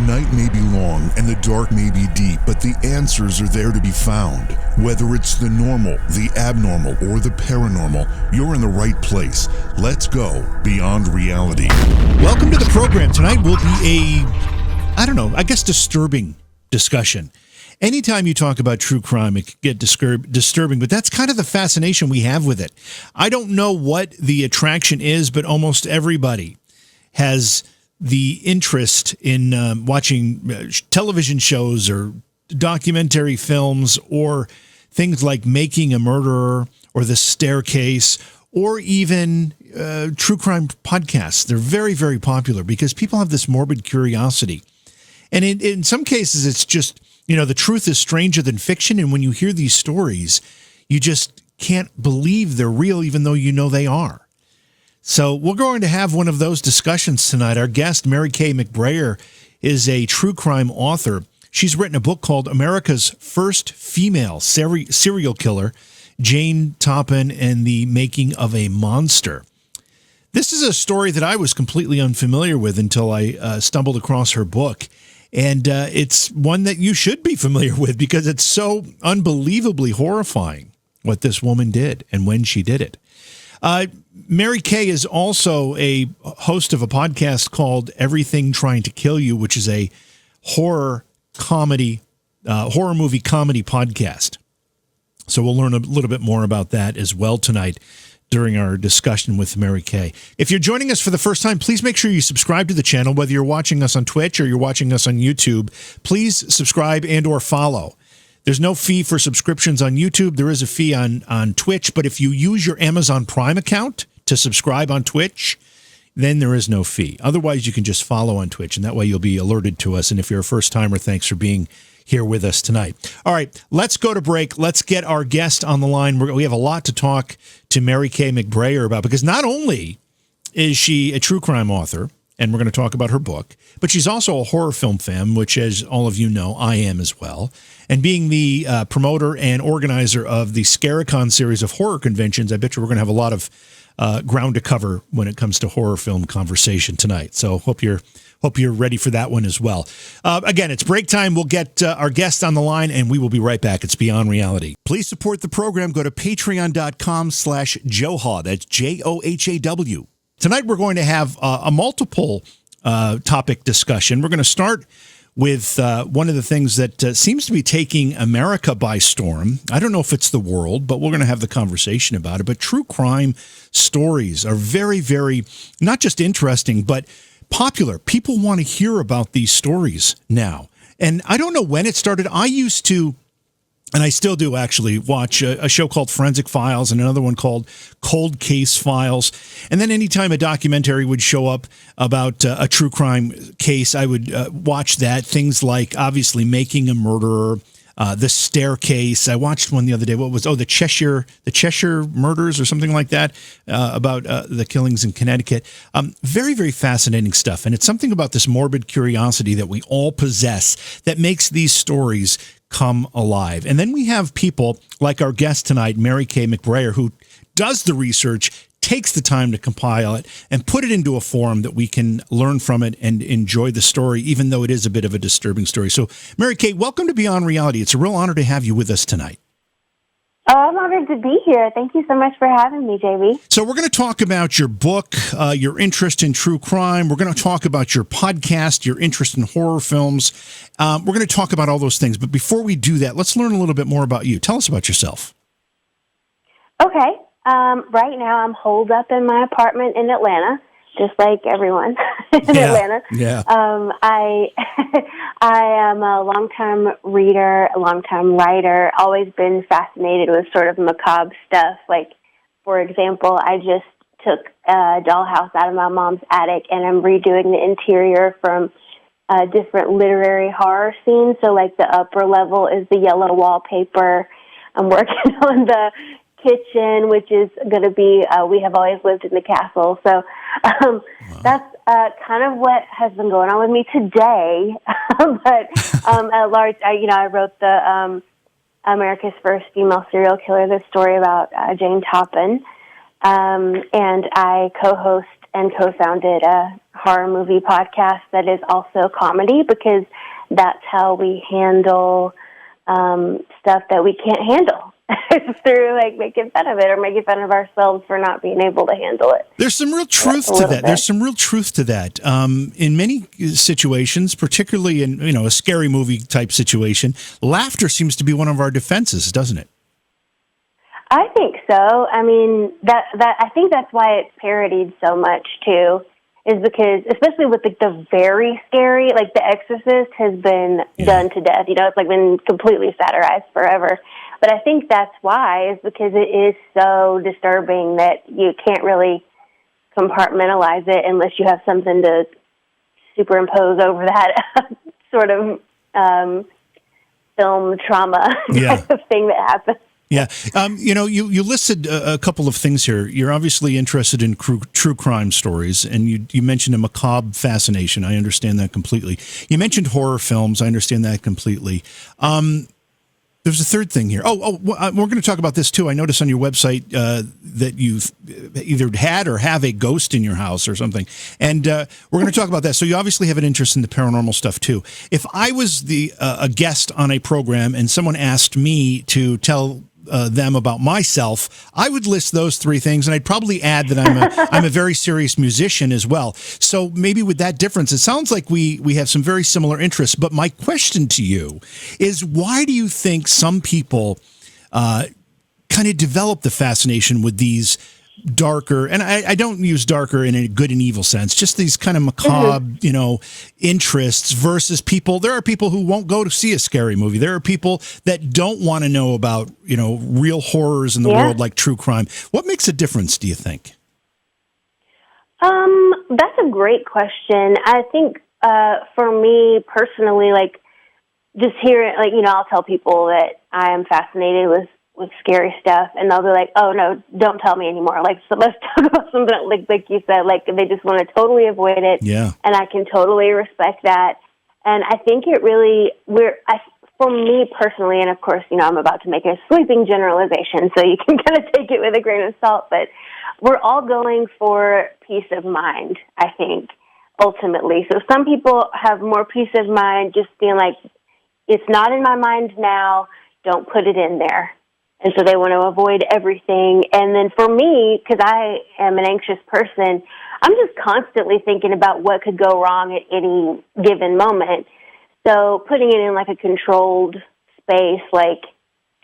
night may be long and the dark may be deep, but the answers are there to be found. Whether it's the normal, the abnormal, or the paranormal, you're in the right place. Let's go beyond reality. Welcome to the program. Tonight will be disturbing discussion. Anytime you talk about true crime, it can get disturbing, but that's kind of the fascination we have with it. I don't know what the attraction is, but almost everybody has the interest in watching television shows or documentary films or things like Making a Murderer or The Staircase or even true crime podcasts. They're very, very popular because people have this morbid curiosity. And in some cases, it's just, the truth is stranger than fiction. And when you hear these stories, you just can't believe they're real, even though you know they are. So we're going to have one of those discussions tonight. Our guest, Mary Kay McBrayer, is a true crime author. She's written a book called America's First Female Serial Killer, Jane Toppan and the Making of a Monster. This is a story that I was completely unfamiliar with until I stumbled across her book. And it's one that you should be familiar with because it's so unbelievably horrifying what this woman did and when she did it. Mary Kay is also a host of a podcast called Everything Trying to Kill You, which is a horror movie comedy podcast. So we'll learn a little bit more about that as well tonight during our discussion with Mary Kay. If you're joining us for the first time, please make sure you subscribe to the channel, whether you're watching us on Twitch or you're watching us on YouTube. Please subscribe and or follow. There's no fee for subscriptions on YouTube. There is a fee on Twitch, but if you use your Amazon Prime account to subscribe on Twitch, then there is no fee. Otherwise, you can just follow on Twitch, and that way you'll be alerted to us. And if you're a first-timer, thanks for being here with us tonight. All right, let's go to break. Let's get our guest on the line. We have a lot to talk to Mary Kay McBrayer about, because not only is she a true crime author, and we're going to talk about her book, but she's also a horror film fan, which, as all of you know, I am as well. And being the promoter and organizer of the Scaricon series of horror conventions, I bet you we're going to have a lot of ground to cover when it comes to horror film conversation tonight. So hope you're ready for that one as well. Again, it's break time. We'll get our guest on the line, and we will be right back. It's Beyond Reality. Please support the program. Go to patreon.com/Johaw. That's JOHAW. Tonight, we're going to have a multiple topic discussion. We're going to start with one of the things that seems to be taking America by storm. I don't know if it's the world, but we're going to have the conversation about it. But true crime stories are very, very, not just interesting, but popular. People want to hear about these stories now. And I don't know when it started. I used to, and I still do actually, watch a show called Forensic Files and another one called Cold Case Files. And then anytime a documentary would show up about a true crime case, I would watch that. Things like, obviously, Making a Murderer, The Staircase. I watched one the other day. What was, the Cheshire murders or something like that, about the killings in Connecticut. Very, very fascinating stuff. And it's something about this morbid curiosity that we all possess that makes these stories come alive. And then we have people like our guest tonight, Mary Kay McBrayer, who does the research, takes the time to compile it, and put it into a form that we can learn from it and enjoy the story, even though it is a bit of a disturbing story. So, Mary Kay, welcome to Beyond Reality. It's a real honor to have you with us tonight. Oh, I'm honored to be here. Thank you so much for having me, JB. So we're going to talk about your book, your interest in true crime. We're going to talk about your podcast, your interest in horror films. We're going to talk about all those things. But before we do that, let's learn a little bit more about you. Tell us about yourself. Okay. Right now, I'm holed up in my apartment in Atlanta, just like everyone in Atlanta. Yeah. I am a long-time reader, a long-time writer, always been fascinated with sort of macabre stuff. Like, for example, I just took a dollhouse out of my mom's attic, and I'm redoing the interior from different literary horror scenes. So, like, the upper level is the yellow wallpaper. I'm working on the kitchen, which is going to be, we have always lived in the castle. So that's kind of what has been going on with me today. But at large, I wrote the America's First Female Serial Killer, the story about Jane Toppan. And I co-host and co-founded a horror movie podcast that is also comedy, because that's how we handle stuff that we can't handle. It's through like making fun of it or making fun of ourselves for not being able to handle it. There's some real truth to that. There's some real truth to that. In many situations, particularly in a scary movie type situation, laughter seems to be one of our defenses, doesn't it? I think so. I mean, I think that's why it's parodied so much too, is because, especially with the very scary, like The Exorcist has been done to death. It's like been completely satirized forever. But I think that's why, is because it is so disturbing that you can't really compartmentalize it unless you have something to superimpose over that sort of film trauma type of thing that happens. Yeah. You listed a couple of things here. You're obviously interested in true crime stories, and you mentioned a macabre fascination. I understand that completely. You mentioned horror films. I understand that completely. There's a third thing here. We're going to talk about this too. I noticed on your website that you've either had or have a ghost in your house or something. And we're going to talk about that. So you obviously have an interest in the paranormal stuff too. If I was a guest on a program and someone asked me to tell them about myself, I would list those three things, and I'd probably add that I'm a very serious musician as well. So maybe with that difference, it sounds like we have some very similar interests. But my question to you is, why do you think some people kind of develop the fascination with these darker, and I don't use darker in a good and evil sense, just these kind of macabre, interests versus people. There are people who won't go to see a scary movie. There are people that don't want to know about, real horrors in the world like true crime. What makes a difference, do you think? That's a great question. I think, for me personally, like just hearing, like, I'll tell people that I am fascinated with scary stuff, and they'll be like, "Oh no, don't tell me anymore." Like, so let's talk about something like you said. Like, they just want to totally avoid it. Yeah. And I can totally respect that. And I think it really, for me personally, and of course, I'm about to make a sweeping generalization, so you can kind of take it with a grain of salt. But we're all going for peace of mind, I think, ultimately. So some people have more peace of mind, just being like, "It's not in my mind now. Don't put it in there." And so they want to avoid everything. And then for me, because I am an anxious person, I'm just constantly thinking about what could go wrong at any given moment. So putting it in like a controlled space like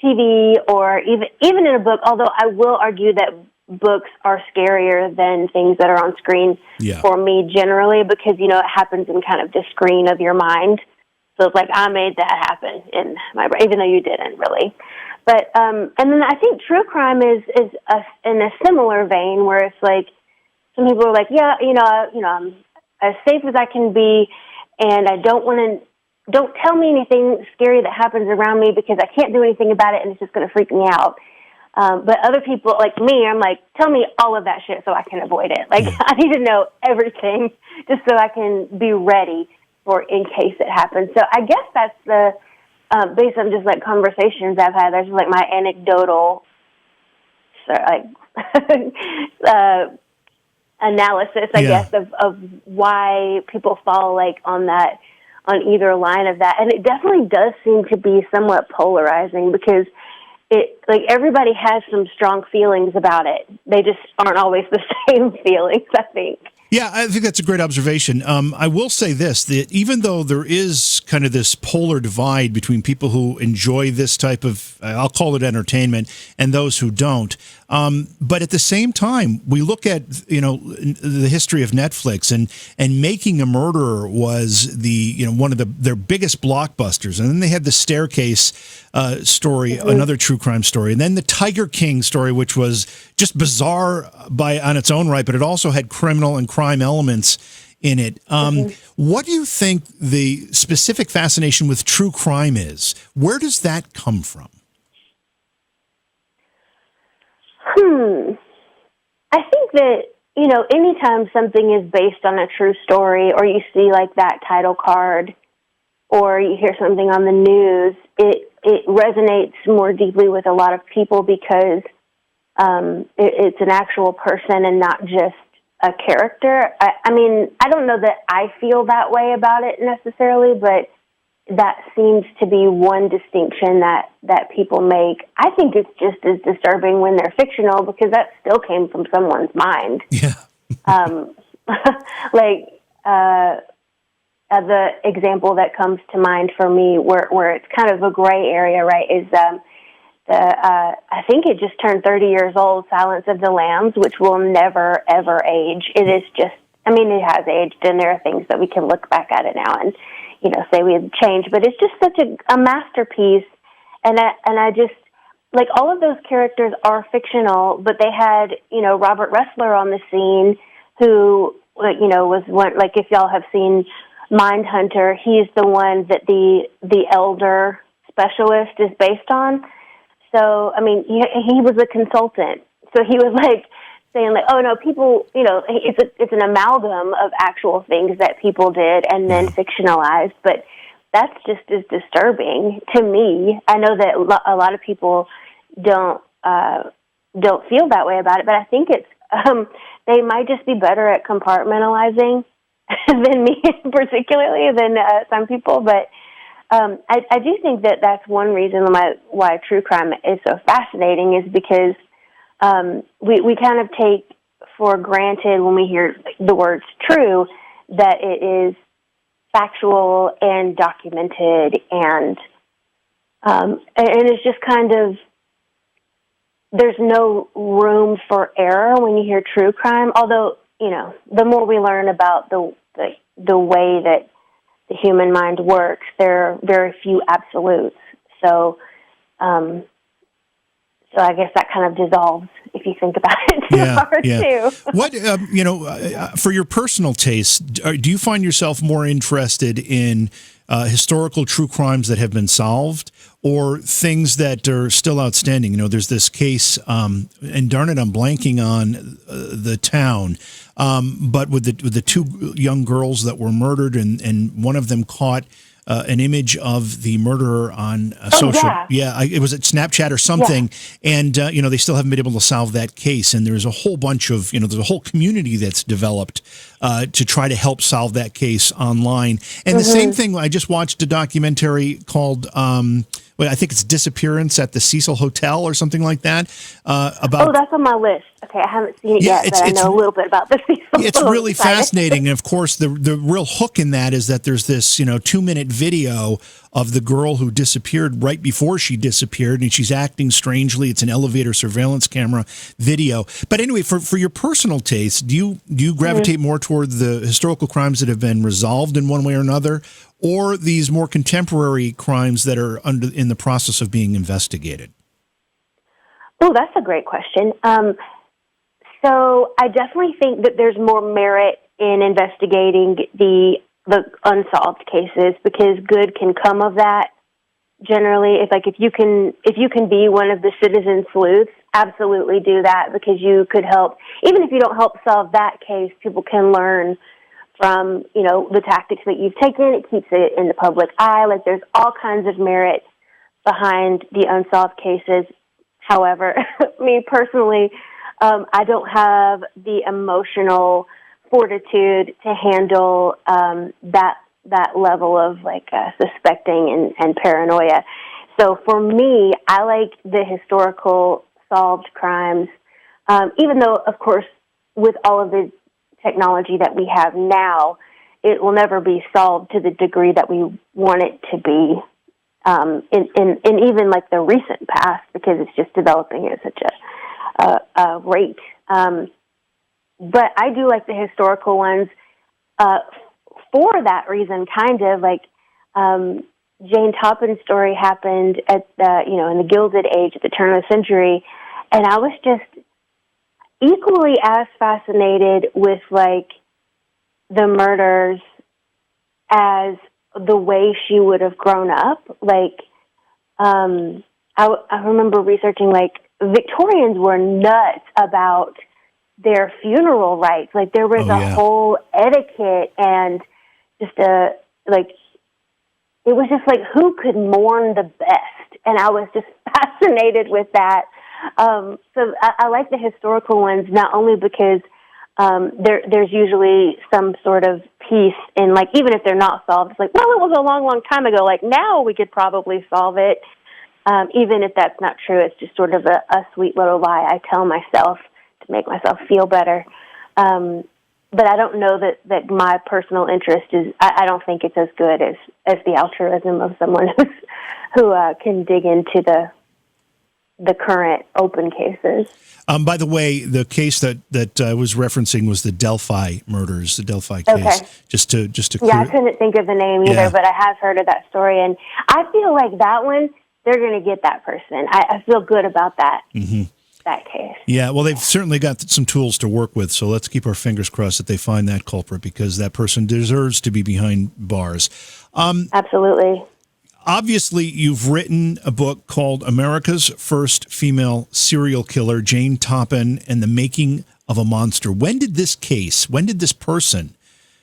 TV or even in a book, although I will argue that books are scarier than things that are on screen for me generally, because, it happens in kind of the screen of your mind. So it's like, I made that happen in my brain, even though you didn't really. But, and then I think true crime is in a similar vein, where it's like, some people are like, I'm as safe as I can be, and I don't tell me anything scary that happens around me, because I can't do anything about it and it's just going to freak me out. But other people like me, I'm like, tell me all of that shit so I can avoid it. Like, I need to know everything just so I can be ready for in case it happens. So I guess that's the, based on just like conversations I've had, that's just like my anecdotal, analysis, I guess, of why people fall like on either line of that. And it definitely does seem to be somewhat polarizing, because everybody has some strong feelings about it. They just aren't always the same feelings, I think. Yeah, I think that's a great observation. I will say this, that even though there is kind of this polar divide between people who enjoy this type of, I'll call it entertainment, and those who don't, but at the same time, we look at, the history of Netflix, and Making a Murderer was one of their biggest blockbusters. And then they had the Staircase story, another true crime story. And then the Tiger King story, which was just bizarre on its own right, but it also had criminal and crime elements in it. What do you think the specific fascination with true crime is? Where does that come from? I think that, anytime something is based on a true story, or you see like that title card, or you hear something on the news, it resonates more deeply with a lot of people, because it's an actual person and not just a character. I mean, I don't know that I feel that way about it necessarily, but that seems to be one distinction that people make. I think it's just as disturbing when they're fictional because that still came from someone's mind. Yeah. The example that comes to mind for me where it's kind of a gray area, right, is I think it just turned 30 years old, Silence of the Lambs, which will never, ever age. It is just, I mean, it has aged, and there are things that we can look back at it now and, say we had changed, but it's just such a masterpiece, and I just, like, all of those characters are fictional, but they had, Robert Ressler on the scene, who, was one, like, if y'all have seen Mindhunter, he's the one that the elder specialist is based on. So, I mean, he was a consultant. So he was like saying like, oh no, people, it's an amalgam of actual things that people did and then fictionalized. But that's just as disturbing to me. I know that a lot of people don't feel that way about it, but I think it's they might just be better at compartmentalizing than me, particularly than some people. But I do think that that's one reason why true crime is so fascinating is because we kind of take for granted when we hear the words true that it is factual and documented and it's just kind of there's no room for error when you hear true crime. Although the more we learn about the way that the human mind works, there are very few absolutes. So I guess that kind of dissolves if you think about it too hard too. What for your personal taste, do you find yourself more interested in historical true crimes that have been solved, or things that are still outstanding? There's this case, and darn it, I'm blanking on the town, but with the two young girls that were murdered, and one of them caught an image of the murderer on social. It was at Snapchat or something, and they still haven't been able to solve that case. And there's a whole bunch of there's a whole community that's developed to try to help solve that case online. And the same thing, I just watched a documentary called I think it's Disappearance at the Cecil Hotel or something like that. About that's on my list. Okay, I haven't seen it yet, but I know a little bit about the Cecil. It's really fascinating, and of course, the real hook in that is that there's this 2-minute video of the girl who disappeared right before she disappeared, and she's acting strangely. It's an elevator surveillance camera video. But anyway, for your personal taste, do you gravitate more toward the historical crimes that have been resolved in one way or another, or these more contemporary crimes that are in the process of being investigated? Oh, that's a great question. So I definitely think that there's more merit in investigating the unsolved cases because good can come of that. Generally, if you can be one of the citizen sleuths, absolutely do that because you could help. Even if you don't help solve that case, people can learn from the tactics that you've taken. It keeps it in the public eye. Like there's all kinds of merit behind the unsolved cases. However, me personally, I don't have the emotional fortitude to handle that level of suspecting and paranoia. So for me, I like the historical solved crimes, even though, of course, with all of the technology that we have now, it will never be solved to the degree that we want it to be in even like the recent past because it's just developing at such a rate. But I do like the historical ones for that reason, kind of like Jane Toppin's story happened at in the Gilded Age at the turn of the century, and I was just equally as fascinated with like the murders as the way she would have grown up. Like I remember researching like Victorians were nuts about their funeral rites. Like there was a whole etiquette and just it was just like who could mourn the best, and I was just fascinated with that. So I like the historical ones not only because there's usually some sort of piece in, like, even if they're not solved, it's like, well, it was a long, long time ago. Like, now we could probably solve it. Even if that's not true, it's just sort of a sweet little lie I tell myself to make myself feel better. But I don't know that my personal interest is, I don't think it's as good as the altruism of someone who can dig into the current open cases. By the way, the case that I was referencing was the Delphi murders, the Delphi case. Okay. Just to Yeah, I couldn't think of the name either, but I have heard of that story, and I feel like that one, they're going to get that person. I feel good about that. Mm-hmm. That case. Yeah, well, they've certainly got some tools to work with, so let's keep our fingers crossed that they find that culprit, because that person deserves to be behind bars. Absolutely. Obviously, you've written a book called America's First Female Serial Killer, Jane Toppan and the Making of a Monster. When did this person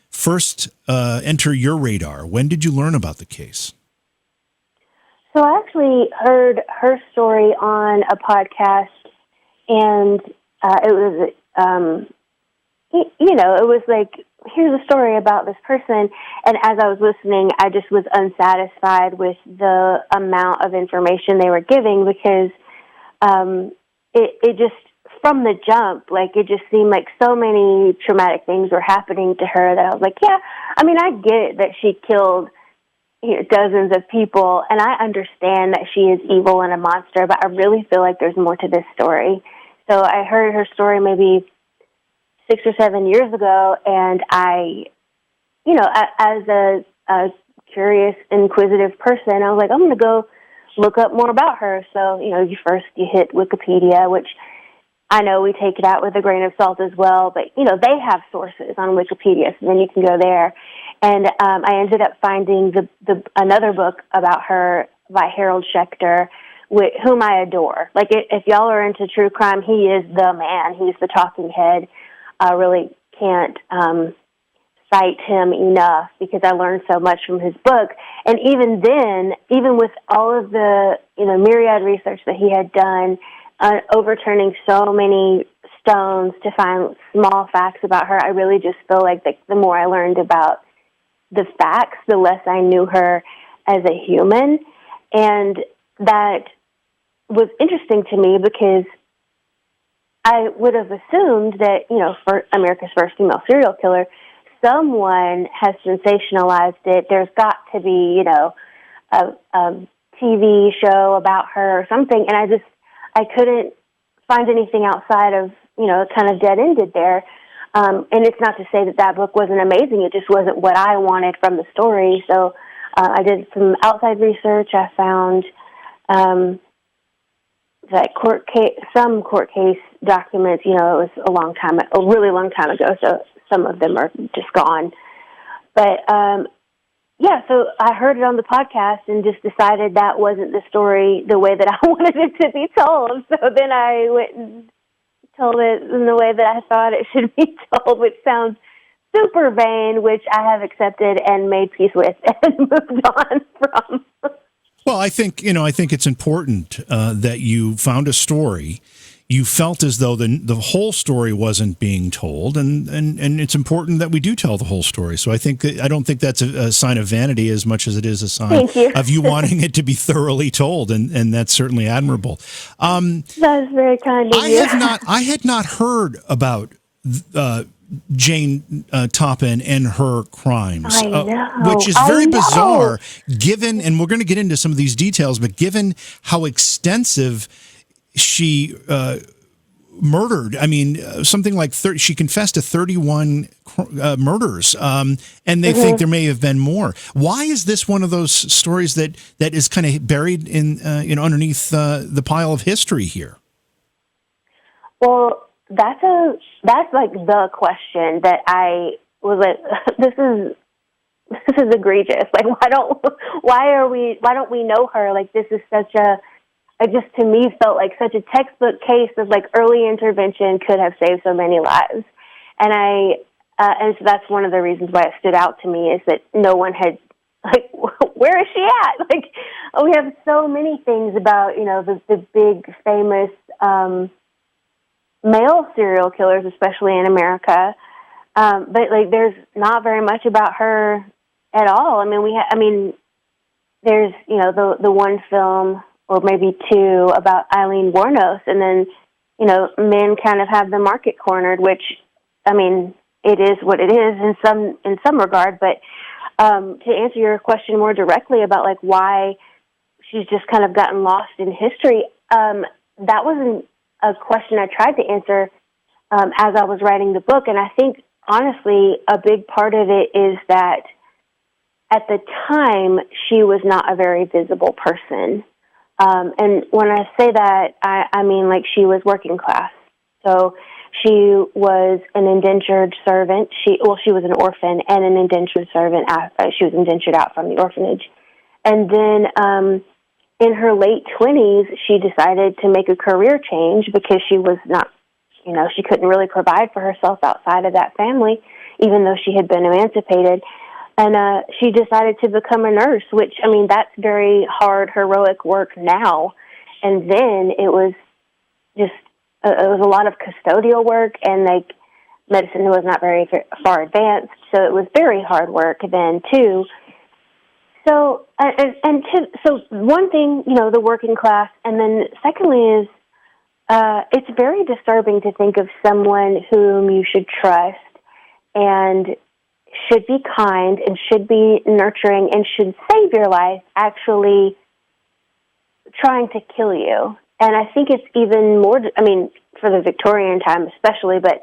first enter your radar? When did you learn about the case? So I actually heard her story on a podcast, and it was, it was like, here's a story about this person. And as I was listening, I just was unsatisfied with the amount of information they were giving, because it just, from the jump, like, it just seemed like so many traumatic things were happening to her that I was like, yeah, I mean, I get it that she killed dozens of people, and I understand that she is evil and a monster, but I really feel like there's more to this story. So I heard her story maybe 6 or 7 years ago, and I, as a curious, inquisitive person, I was like, I'm going to go look up more about her. So, you hit Wikipedia, which I know we take it out with a grain of salt as well, but, they have sources on Wikipedia, so then you can go there. And I ended up finding another book about her by Harold Schechter, whom I adore. Like, if y'all are into true crime, he is the man. He's the talking head. I really can't cite him enough, because I learned so much from his book. And even then, even with all of the myriad research that he had done, overturning so many stones to find small facts about her, I really just feel like the more I learned about the facts, the less I knew her as a human. And that was interesting to me, because I would have assumed that, for America's first female serial killer, someone has sensationalized it. There's got to be, a TV show about her or something. And I couldn't find anything outside of, kind of dead-ended there. And it's not to say that book wasn't amazing. It just wasn't what I wanted from the story. So I did some outside research. I found that some court case documents. It was a really long time ago, so some of them are just gone. But so I heard it on the podcast and just decided that wasn't the story the way that I wanted it to be told. So then I went and told it in the way that I thought it should be told, which sounds super vain, which I have accepted and made peace with and moved on from. Well, I think it's important that you found a story. You felt as though the whole story wasn't being told, and it's important that we do tell the whole story. So I don't think that's a sign of vanity as much as it is a sign of you wanting it to be thoroughly told, and that's certainly admirable. That's very kind of you. I had not heard about Jane Toppan and her crimes, I know. which is very bizarre, given, and we're going to get into some of these details, but given how extensive she murdered. I mean, something like she confessed to 31 murders, and they think there may have been more. Why is this one of those stories that is kind of buried in underneath the pile of history here? Well, that's like the question that I was like, this is egregious. Like, why don't we know her? Like, this is such it just to me felt like such a textbook case of like early intervention could have saved so many lives. And and so that's one of the reasons why it stood out to me, is that no one had, like, where is she at? Like, we have so many things about, the big famous, male serial killers, especially in America. But like, there's not very much about her at all. I mean, there's, you know, the one film or maybe two about Eileen Wuornos, and then, you know, men kind of have the market cornered, which, I mean, it is what it is in some regard. But to answer your question more directly about like why she's just kind of gotten lost in history, that wasn't a question I tried to answer as I was writing the book. And I think, honestly, a big part of it is that at the time, she was not a very visible person. And when I say that, I mean like she was working class. So she was an indentured servant. She was an orphan and an indentured servant. She was indentured out from the orphanage. And then in her late 20s, she decided to make a career change because she was not, you know, she couldn't really provide for herself outside of that family, even though she had been emancipated. And she decided to become a nurse, which, I mean, that's very hard, heroic work now. And then it was just, it was a lot of custodial work, and like medicine was not very far advanced, so it was very hard work then too. So, so one thing, you know, the working class, and then secondly is it's very disturbing to think of someone whom you should trust and should be kind and should be nurturing and should save your life actually trying to kill you. And I think it's even more, I mean, for the Victorian time especially, but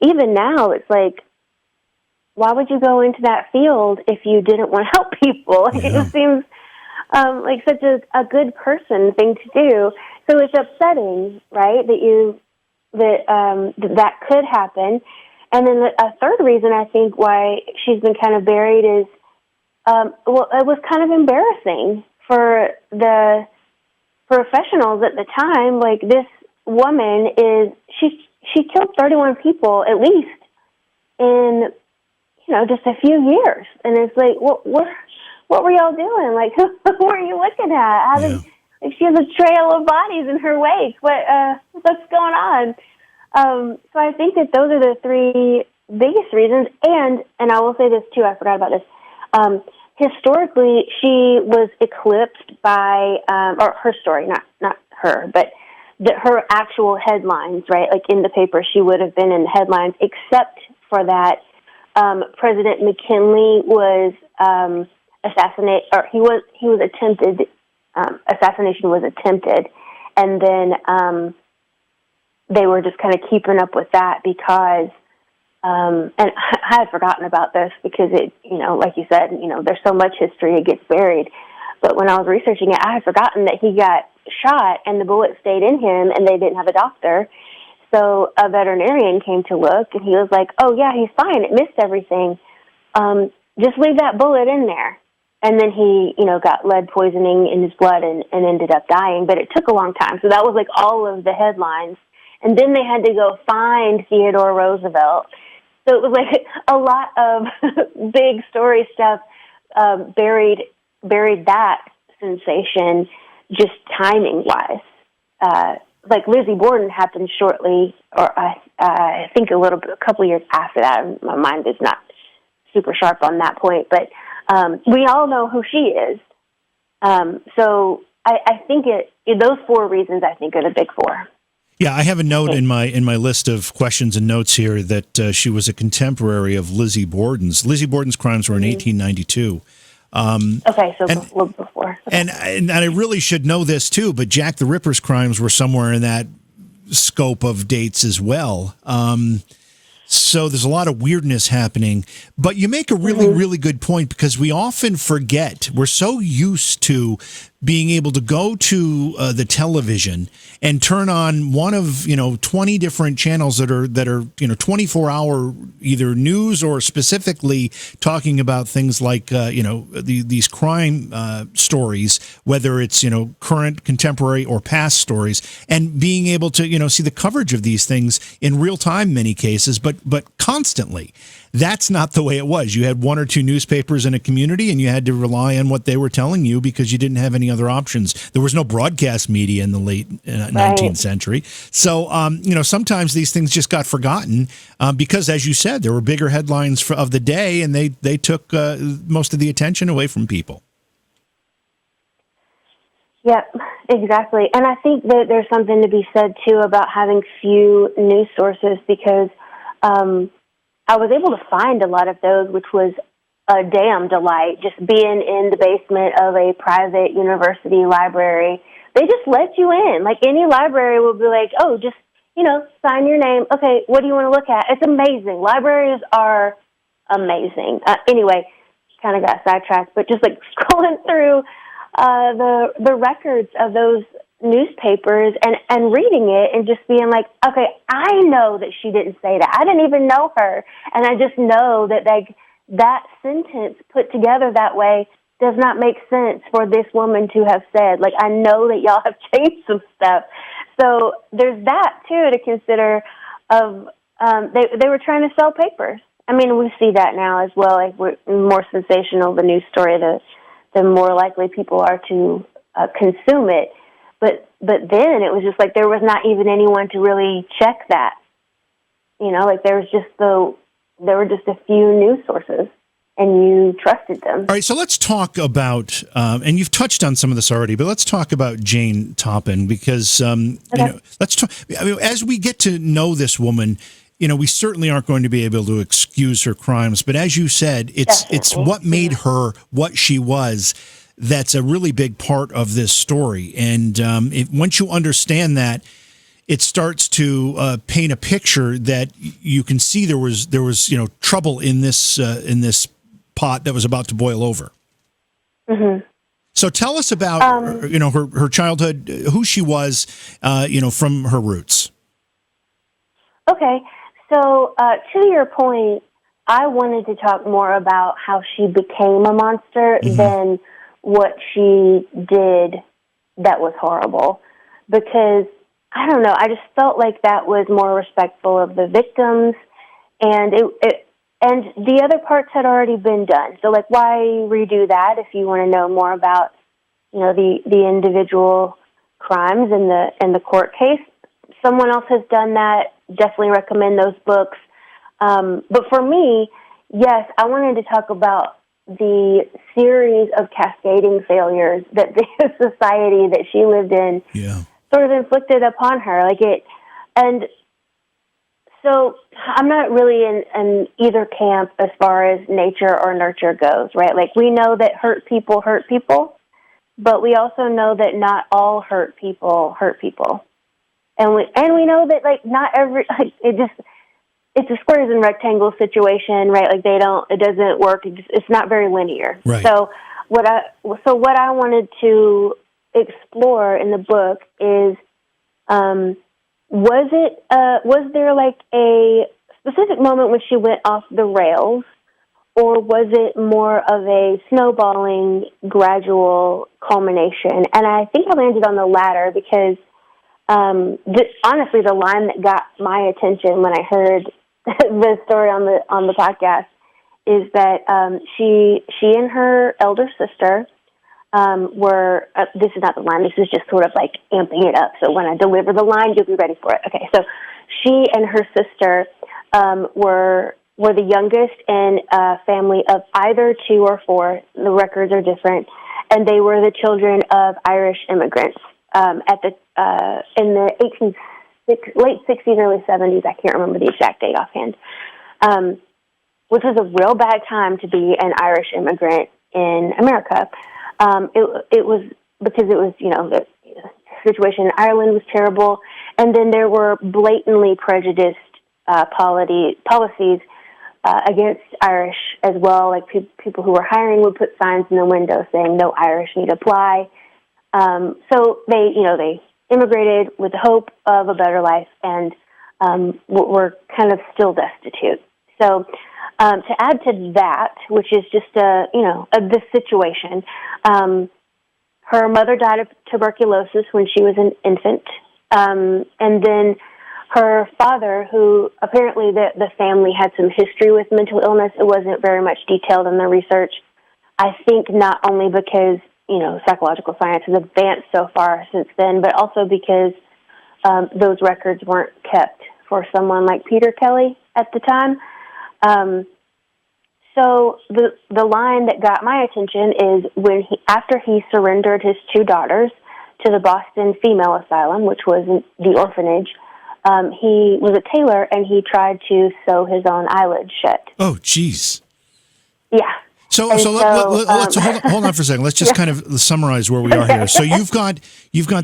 even now it's like, why would you go into that field if you didn't want to help people? Yeah. It just seems like such a good person thing to do. So it's upsetting, right, that could happen. And then a third reason I think why she's been kind of buried is, well, it was kind of embarrassing for the professionals at the time. Like, this woman she killed 31 people at least in, you know, just a few years. And it's like, what were y'all doing? Like, who were you looking at? Like, she has a trail of bodies in her wake. What's going on? So I think that those are the three biggest reasons. And I will say this too, I forgot about this. Historically, she was eclipsed by, or her story, not her, but her actual headlines, right? Like in the paper, she would have been in the headlines, except for that President McKinley was assassinated, or he was attempted. Assassination was attempted, and then they were just kind of keeping up with that because, and I had forgotten about this because it, you know, like you said, you know, there's so much history, it gets buried. But when I was researching it, I had forgotten that he got shot and the bullet stayed in him and they didn't have a doctor. So a veterinarian came to look and he was like, oh yeah, he's fine. It missed everything. Just leave that bullet in there. And then he, you know, got lead poisoning in his blood and ended up dying. But it took a long time. So that was like all of the headlines. And then they had to go find Theodore Roosevelt. So it was like a lot of big story stuff buried that sensation just timing-wise. Like Lizzie Borden happened shortly, or I think a couple years after that. My mind is not super sharp on that point, but we all know who she is. So I think those four reasons I think are the big four. Yeah, I have a note in my list of questions and notes here that she was a contemporary of Lizzie Borden's. Lizzie Borden's crimes were in 1892. Okay, so a little before. Okay. And I really should know this too, but Jack the Ripper's crimes were somewhere in that scope of dates as well. So there's a lot of weirdness happening. But you make a really, really good point because we often forget. We're so used to being able to go to the television and turn on one of 20 different channels that are 24-hour either news or specifically talking about things like these crime stories, whether it's current, contemporary, or past stories, and being able to see the coverage of these things in real time, many cases, but constantly. That's not the way it was. You had one or two newspapers in a community, and you had to rely on what they were telling you because you didn't have any other options. There was no broadcast media in the late 19th century. So, sometimes these things just got forgotten because, as you said, there were bigger headlines of the day, and they took most of the attention away from people. Yep, exactly. And I think that there's something to be said, too, about having few news sources, because I was able to find a lot of those, which was a damn delight, just being in the basement of a private university library. They just let you in. Like, any library will be like, oh, just, sign your name. Okay, what do you want to look at? It's amazing. Libraries are amazing. Anyway, kind of got sidetracked, but just, like, scrolling through the records of those newspapers and reading it and just being like, okay, I know that she didn't say that. I didn't even know her. And I just know that that sentence put together that way does not make sense for this woman to have said. Like, I know that y'all have changed some stuff. So there's that, too, to consider of they were trying to sell papers. I mean, we see that now as well. Like, we're more sensational the news story, the more likely people are to consume it. But then it was just like there was not even anyone to really check that. Like there were just a few news sources, and you trusted them. All right, so let's talk about, and you've touched on some of this already, but let's talk about Jane Toppan, because let's talk. I mean, as we get to know this woman, we certainly aren't going to be able to excuse her crimes, but as you said, it's what made her what she was. That's a really big part of this story, and once you understand that, it starts to paint a picture that you can see there was trouble in this pot that was about to boil over. Mm-hmm. So tell us about her childhood, who she was, from her roots. Okay, so to your point, I wanted to talk more about how she became a monster than what she did that was horrible, because I don't know, I just felt like that was more respectful of the victims, and and the other parts had already been done. So, like, why redo that if you want to know more about, the individual crimes and the court case? Someone else has done that. Definitely recommend those books. But for me, yes, I wanted to talk about the series of cascading failures that the society that she lived in sort of inflicted upon her. And so I'm not really in either camp as far as nature or nurture goes, right? Like, we know that hurt people, but we also know that not all hurt people hurt people. And we know that, like, not every, like, it's a squares and rectangles situation, right? Like, it doesn't work. It's not very linear. Right. So what I wanted to explore in the book is, was there like a specific moment when she went off the rails, or was it more of a snowballing, gradual culmination? And I think I landed on the latter because, honestly, the line that got my attention when I heard the story on the podcast is that she and her elder sister were. This is not the line. This is just sort of like amping it up. So when I deliver the line, you'll be ready for it. Okay. So she and her sister were the youngest in a family of either 2 or 4. The records are different, and they were the children of Irish immigrants in the late 60s, early 70s. I can't remember the exact date offhand, which was a real bad time to be an Irish immigrant in America. It was because it was, the situation in Ireland was terrible, and then there were blatantly prejudiced policies against Irish as well. Like, people who were hiring would put signs in the window saying "No Irish need apply." So they immigrated with the hope of a better life, and were kind of still destitute. So to add to that, which is just this situation, her mother died of tuberculosis when she was an infant, and then her father, who apparently the family had some history with mental illness. It wasn't very much detailed in the research. I think not only because psychological science has advanced so far since then, but also because those records weren't kept for someone like Peter Kelly at the time. So the line that got my attention is after he surrendered his 2 daughters to the Boston Female Asylum, which was the Orphanage. He was a tailor, and he tried to sew his own eyelids shut. Oh, geez. Yeah. So let's hold on for a second. Let's just kind of summarize where we are here. So you've got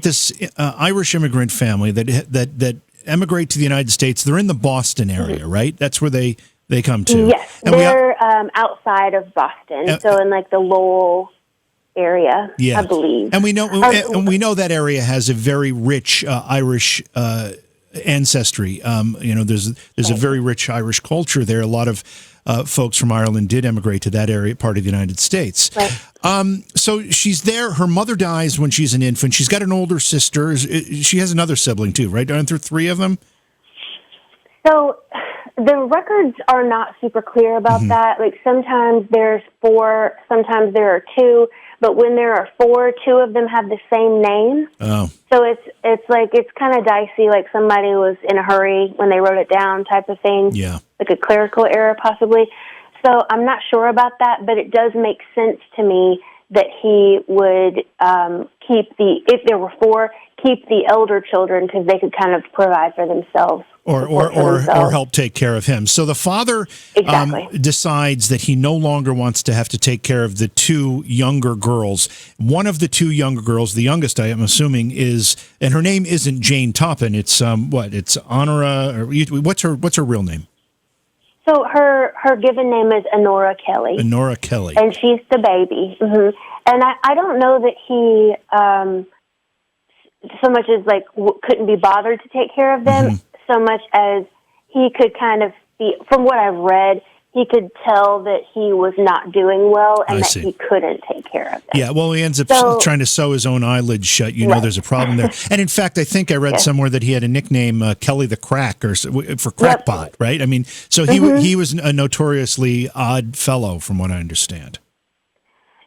this Irish immigrant family that emigrate to the United States. They're in the Boston area, right? That's where they come to. Yes, and they're outside of Boston, so in like the Lowell area, I believe. And we know that area has a very rich Irish ancestry. There's a very rich Irish culture there. A lot of folks from Ireland did emigrate to that area, part of the United States. Right. So she's there. Her mother dies when she's an infant. She's got an older sister. She has another sibling too, right? Aren't there 3 of them? So the records are not super clear about that. Like sometimes there's 4, sometimes there are 2. But when there are 4, 2 of them have the same name. Oh. So it's kind of dicey, like somebody was in a hurry when they wrote it down type of thing. Yeah. Like a clerical error possibly. So I'm not sure about that, but it does make sense to me that he would if there were 4, keep the elder children because they could kind of provide for themselves. Or help take care of him. So the father decides that he no longer wants to have to take care of the 2 younger girls. One of the 2 younger girls, the youngest, I am assuming, and her name isn't Jane Toppan. It's It's Honora. What's her real name? So her given name is Honora Kelly. Honora Kelly, and she's the baby. And I don't know that he so much as couldn't be bothered to take care of them. So much as he could kind of be, from what I've read, he could tell that he was not doing well and that he couldn't take care of them. Yeah, well, he ends up trying to sew his own eyelids shut. There's a problem there. And in fact, I think I read somewhere that he had a nickname, Kelly the Crack, for crackpot, right? I mean, so he was a notoriously odd fellow, from what I understand.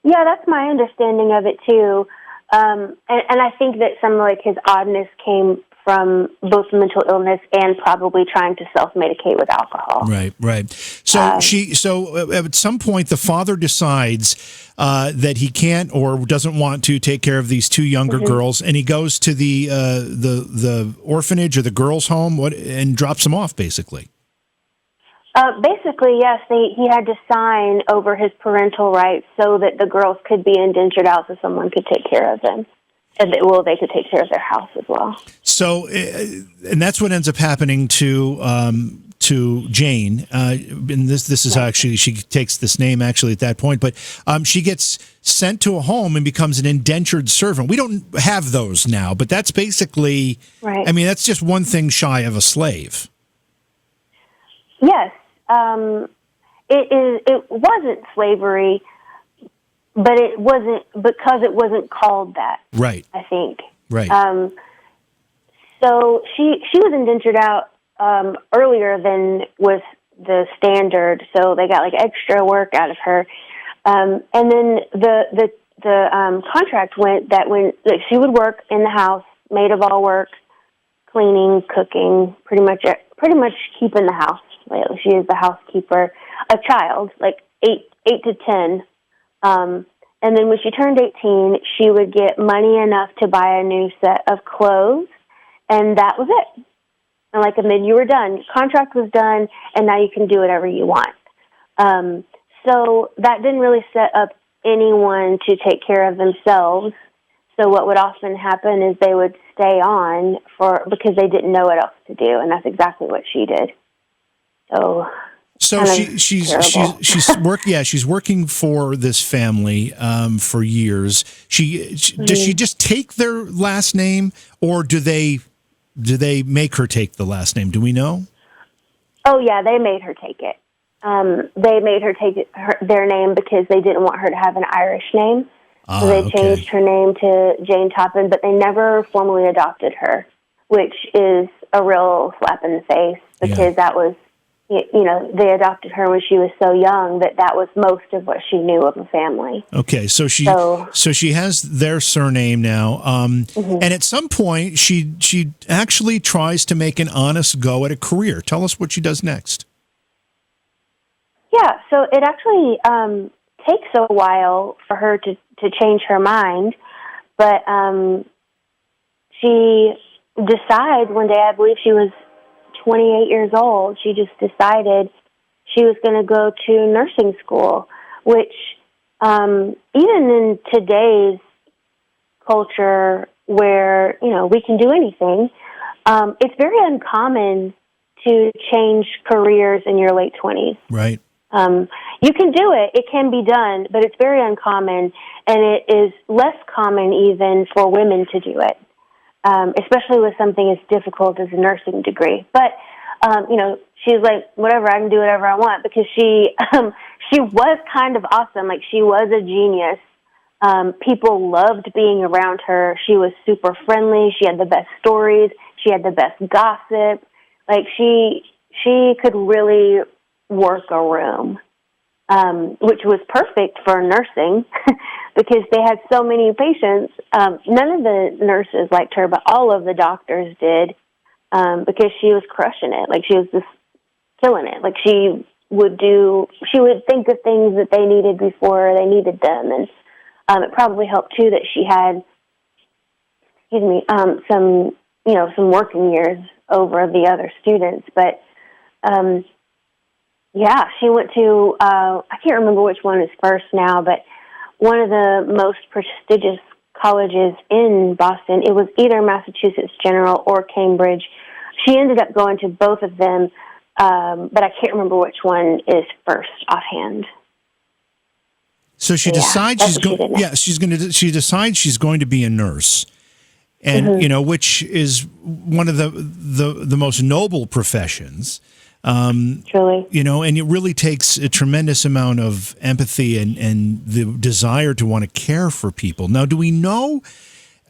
Yeah, that's my understanding of it, too. And I think that some of his oddness came from both mental illness and probably trying to self-medicate with alcohol. Right. So at some point, the father decides that he can't or doesn't want to take care of these 2 younger girls, and he goes to the orphanage or the girls' home and drops them off, basically. Basically, yes. He had to sign over his parental rights so that the girls could be indentured out so someone could take care of them. And they could take care of their house as well. So, and that's what ends up happening to Jane. And this is how actually she takes this name actually at that point. But she gets sent to a home and becomes an indentured servant. We don't have those now, but that's basically, right. I mean, that's just one thing shy of a slave. Yes, it wasn't slavery. But it wasn't because it wasn't called that. Right. I think. Right. So she was indentured out earlier than was the standard. So they got extra work out of her. And then the contract went that when she would work in the house, maid of all work, cleaning, cooking, pretty much keeping the house. She is the housekeeper. A child, 8 to 10. And then when she turned 18, she would get money enough to buy a new set of clothes, and that was it. And you were done. Your contract was done, and now you can do whatever you want. So that didn't really set up anyone to take care of themselves. So what would often happen is they would stay on because they didn't know what else to do, and that's exactly what she did. So she's working for this family for years. Does she just take their last name, or do they make her take the last name? Do we know? Oh yeah, they made her take it. They made her take their name because they didn't want her to have an Irish name. So they changed her name to Jane Toppan, but they never formally adopted her, which is a real slap in the face because that was they adopted her when she was so young that was most of what she knew of the family. Okay, so she has their surname now, and at some point she actually tries to make an honest go at a career. Tell us what she does next. Yeah, so it actually takes a while for her to change her mind, but she decided one day, I believe she was 28 years old, she just decided she was going to go to nursing school, which even in today's culture where, we can do anything, it's very uncommon to change careers in your late 20s. Right. You can do it. It can be done, but it's very uncommon, and it is less common even for women to do it. Especially with something as difficult as a nursing degree. But, she's like, whatever, I can do whatever I want, because she was kind of awesome. Like, she was a genius. People loved being around her. She was super friendly. She had the best stories. She had the best gossip. Like, she could really work a room, which was perfect for nursing because they had so many patients. None of the nurses liked her, but all of the doctors did, because she was crushing it. Like, she was just killing it. Like, she would think of things that they needed before they needed them. And it probably helped too that she had, some working years over the other students. But, she went to, I can't remember which one is first now, but one of the most prestigious colleges in Boston. It was either Massachusetts General or Cambridge. She ended up going to both of them, but I can't remember which one is first offhand. So she decides she decides she's going to be a nurse. And, which is one of the most noble professions. Truly. And it really takes a tremendous amount of empathy and the desire to want to care for people. Now, do we know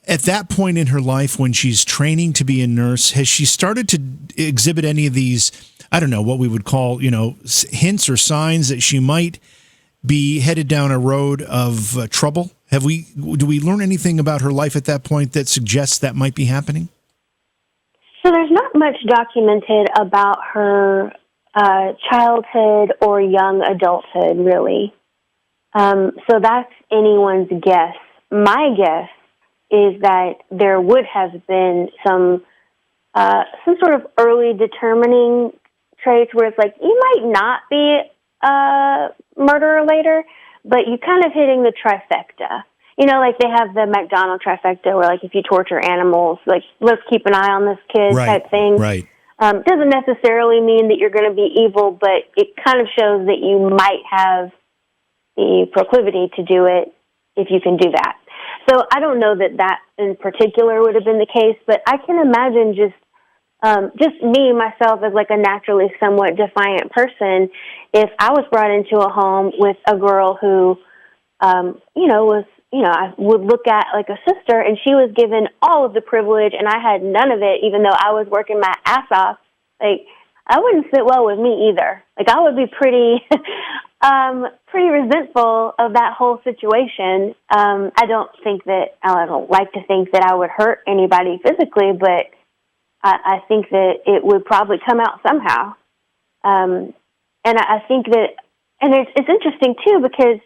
at that point in her life when she's training to be a nurse, has she started to exhibit any of these, I don't know, what we would call, hints or signs that she might be headed down a road of trouble? Do we learn anything about her life at that point that suggests that might be happening? So there's not much documented about her childhood or young adulthood, really. So that's anyone's guess. My guess is that there would have been some sort of early determining traits where it's like, you might not be a murderer later, but you kind of hitting the trifecta. Like they have the McDonald trifecta where, like, if you torture animals, like, let's keep an eye on this kid type thing. Right. Doesn't necessarily mean that you're going to be evil, but it kind of shows that you might have the proclivity to do it if you can do that. So I don't know that in particular would have been the case, but I can imagine just me, myself, as like a naturally somewhat defiant person, if I was brought into a home with a girl who, I would look at like a sister and she was given all of the privilege and I had none of it, even though I was working my ass off. Like, I wouldn't sit well with me either. Like, I would be pretty resentful of that whole situation. I don't like to think that I would hurt anybody physically, but I think that it would probably come out somehow. And I think that, and it's interesting too, because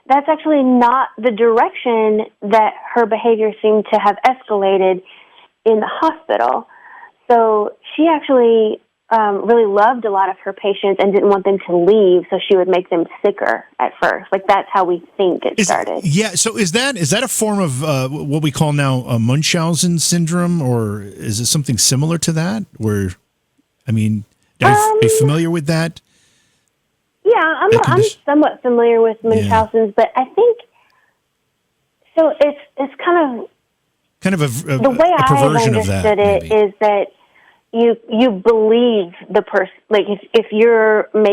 that's actually not the direction that her behavior seemed to have escalated in the hospital. So she actually really loved a lot of her patients and didn't want them to leave, so she would make them sicker at first. Like, that's how we think it started. Yeah, so is that a form of what we call now Munchkin Syndrome, or is it something similar to that? Are you familiar with that? Yeah, I'm somewhat familiar with Munchausen's, but I think so. It's kind of the way a perversion I've understood it maybe. is that you believe the person. Like, if you're the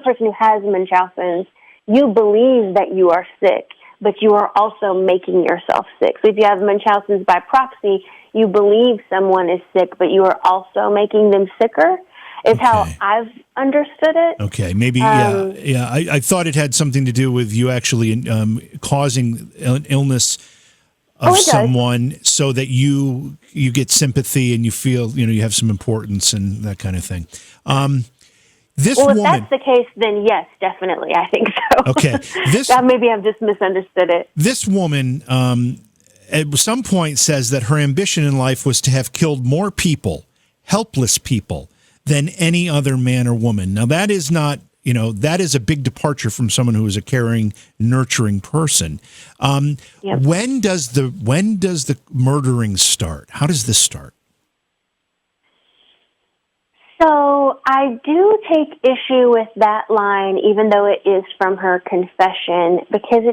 person who has Munchausen's, you believe that you are sick, but you are also making yourself sick. So if you have Munchausen's by proxy, you believe someone is sick, but you are also making them sicker, is how I've understood it. Okay, maybe, yeah. I thought it had something to do with you actually causing an illness of someone so that you get sympathy and you feel, you have some importance and that kind of thing. If that's the case, then yes, definitely, I think so. Okay. Maybe I've just misunderstood it. This woman at some point says that her ambition in life was to have killed more people, helpless people, than any other man or woman. Now, that is not, that is a big departure from someone who is a caring, nurturing person. When does the murdering start? How does this start? So I do take issue with that line, even though it is from her confession, because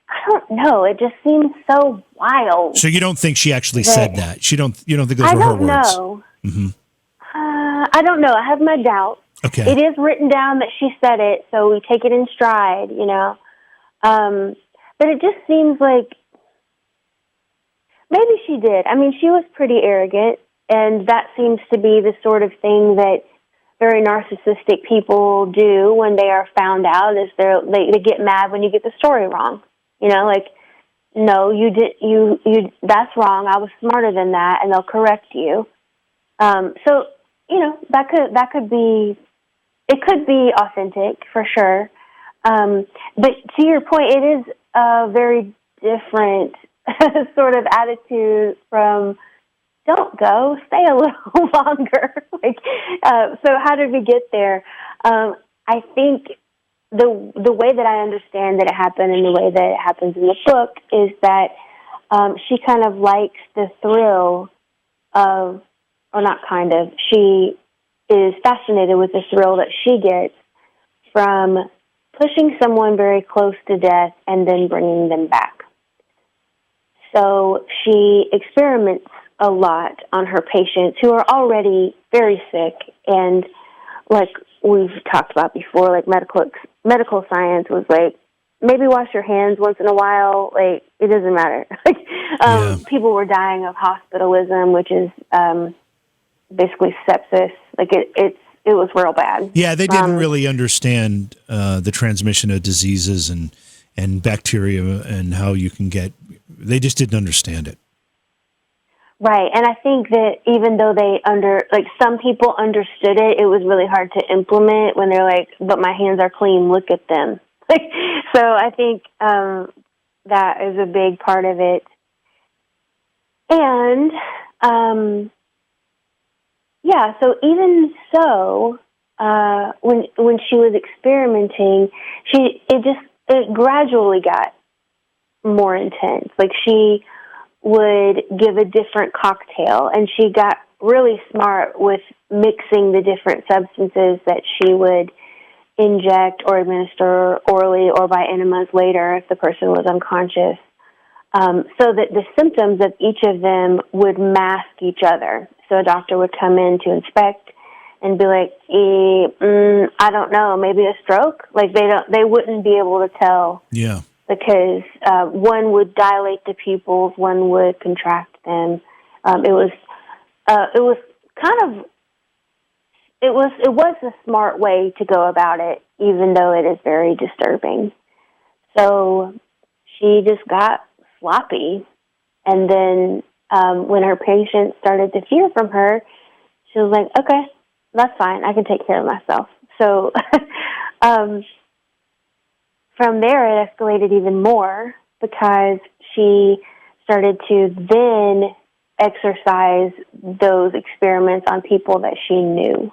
I don't know, it just seems so wild. So you don't think she actually said that? You don't think those were her words? I don't know. Mm-hmm. I don't know. I have my doubts. Okay. It is written down that she said it, so we take it in stride, But it just seems like maybe she did. I mean, she was pretty arrogant, and that seems to be the sort of thing that very narcissistic people do when they are found out, is they get mad when you get the story wrong. No, you that's wrong. I was smarter than that, and they'll correct you. So, that could be, it could be authentic for sure. But to your point, it is a very different sort of attitude from don't go, stay a little longer. So how did we get there? I think the way that I understand that it happened and the way that it happens in the book is that she kind of likes the thrill of, or not kind of, she is fascinated with the thrill that she gets from pushing someone very close to death and then bringing them back. So she experiments a lot on her patients who are already very sick, and like we've talked about before, like medical science was like, maybe wash your hands once in a while, it doesn't matter. People were dying of hospitalism, which is basically sepsis. It was real bad. Yeah, they didn't really understand the transmission of diseases and bacteria and how you can get. They just didn't understand it. Right, and I think that even though some people understood it, it was really hard to implement when they're like, "But my hands are clean. Look at them." So I think that is a big part of it, and. Yeah, so even so, when she was experimenting, it gradually got more intense. She would give a different cocktail, and she got really smart with mixing the different substances that she would inject or administer orally or by enemas later if the person was unconscious, so that the symptoms of each of them would mask each other. So a doctor would come in to inspect and be like, I don't know, maybe a stroke? They wouldn't be able to tell. Yeah. Because one would dilate the pupils, one would contract them. It was a smart way to go about it, even though it is very disturbing. So she just got sloppy, and then when her patients started to fear from her, she was like, okay, that's fine. I can take care of myself. So from there, it escalated even more because she started to then exercise those experiments on people that she knew.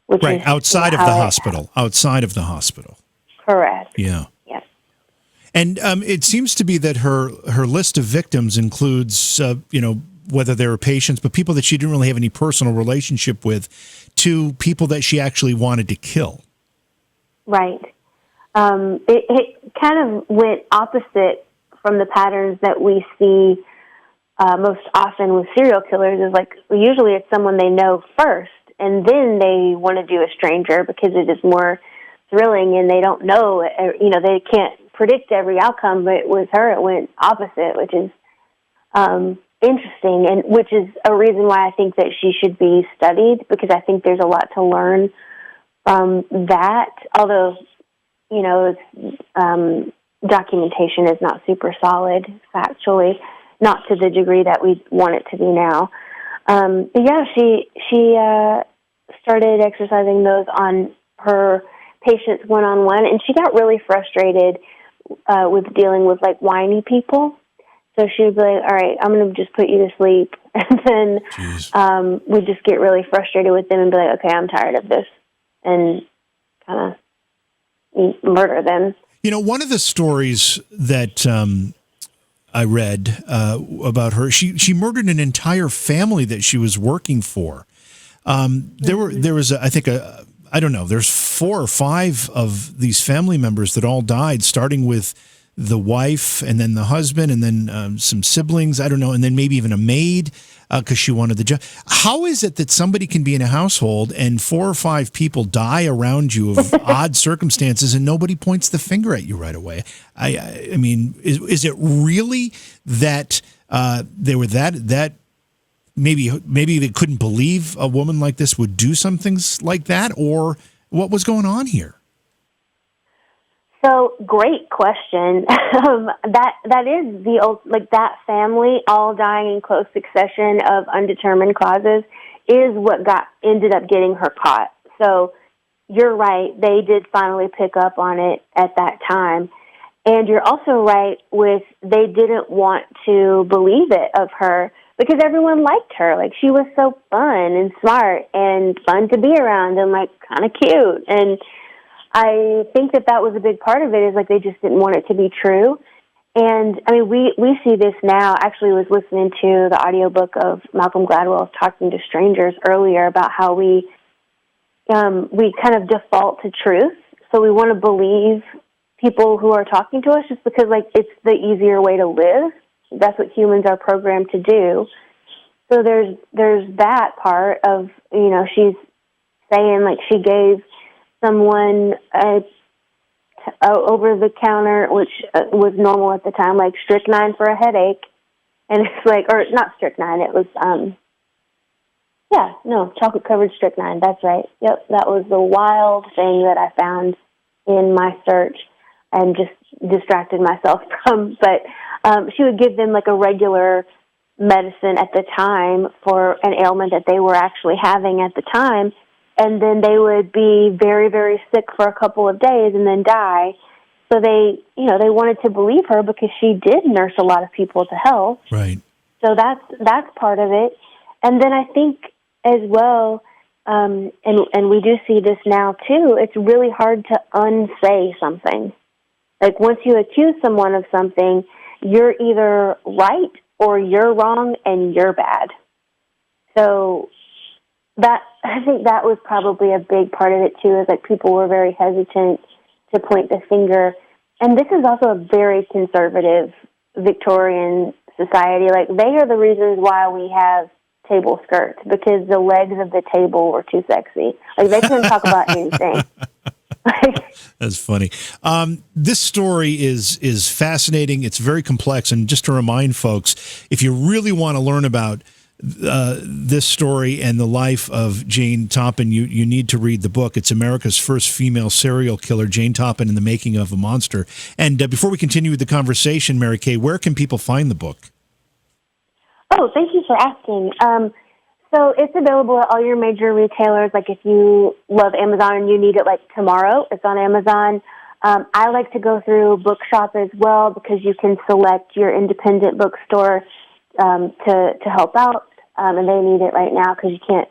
Right, outside of the hospital. Outside of the hospital. Correct. Yeah. Yes. And it seems to be that her list of victims includes, whether they were patients, but people that she didn't really have any personal relationship with, to people that she actually wanted to kill. Right. It kind of went opposite from the patterns that we see most often with serial killers. Is usually it's someone they know first, and then they want to do a stranger because it is more thrilling, and they don't know, they can't predict every outcome, but with her it went opposite, which is interesting, and which is a reason why I think that she should be studied, because I think there's a lot to learn from that. Although, documentation is not super solid factually, not to the degree that we want it to be now. But yeah, she started exercising those on her patients one-on-one, and she got really frustrated with dealing with like whiny people. So she would be like, all right, I'm going to just put you to sleep. And then we'd just get really frustrated with them and be like, okay, I'm tired of this, and kind of murder them. One of the stories that I read about her, she murdered an entire family that she was working for. There was I don't know, there's 4 or 5 of these family members that all died, starting with the wife and then the husband and then some siblings, I don't know, and then maybe even a maid because she wanted the job. How is it that somebody can be in a household and 4 or 5 people die around you of odd circumstances and nobody points the finger at you right away? I mean, is it really that they were that maybe they couldn't believe a woman like this would do some things like that, or what was going on here? So, great question. That is the old, like that family all dying in close succession of undetermined causes is what ended up getting her caught. So you're right, they did finally pick up on it at that time. And you're also right with they didn't want to believe it of her because everyone liked her. Like, she was so fun and smart and fun to be around and like kind of cute. And I think that was a big part of it, is like they just didn't want it to be true. And I mean, we see this now. Actually, was listening to the audiobook of Malcolm Gladwell's Talking to Strangers earlier about how we kind of default to truth. So we want to believe people who are talking to us just because like it's the easier way to live. That's what humans are programmed to do. So there's that part of, she's saying like she gave someone over the counter, which was normal at the time, like strychnine for a headache. And it's like, or not strychnine, it was, chocolate covered strychnine. That's right. Yep. That was the wild thing that I found in my search and just distracted myself from. But she would give them like a regular medicine at the time for an ailment that they were actually having at the time. And then they would be very, very sick for a couple of days and then die. So they wanted to believe her because she did nurse a lot of people to health. Right. So that's part of it. And then I think as well, and we do see this now too, it's really hard to unsay something. Like once you accuse someone of something, you're either right or you're wrong and you're bad. So I think that was probably a big part of it too, is like people were very hesitant to point the finger. And this is also a very conservative Victorian society. Like they are the reasons why we have table skirts, because the legs of the table were too sexy. Like they couldn't talk about anything. That's funny. This story is fascinating. It's very complex. And just to remind folks, if you really want to learn about this story and the life of Jane Toppan, you need to read the book. It's America's First Female Serial Killer, Jane Toppan and the Making of a Monster. And before we continue with the conversation, Mary Kay, where can people find the book? Oh, thank you for asking. So it's available at all your major retailers. Like if you love Amazon and you need it like tomorrow, it's on Amazon. I like to go through Bookshop as well because you can select your independent bookstore to help out, and they need it right now because you can't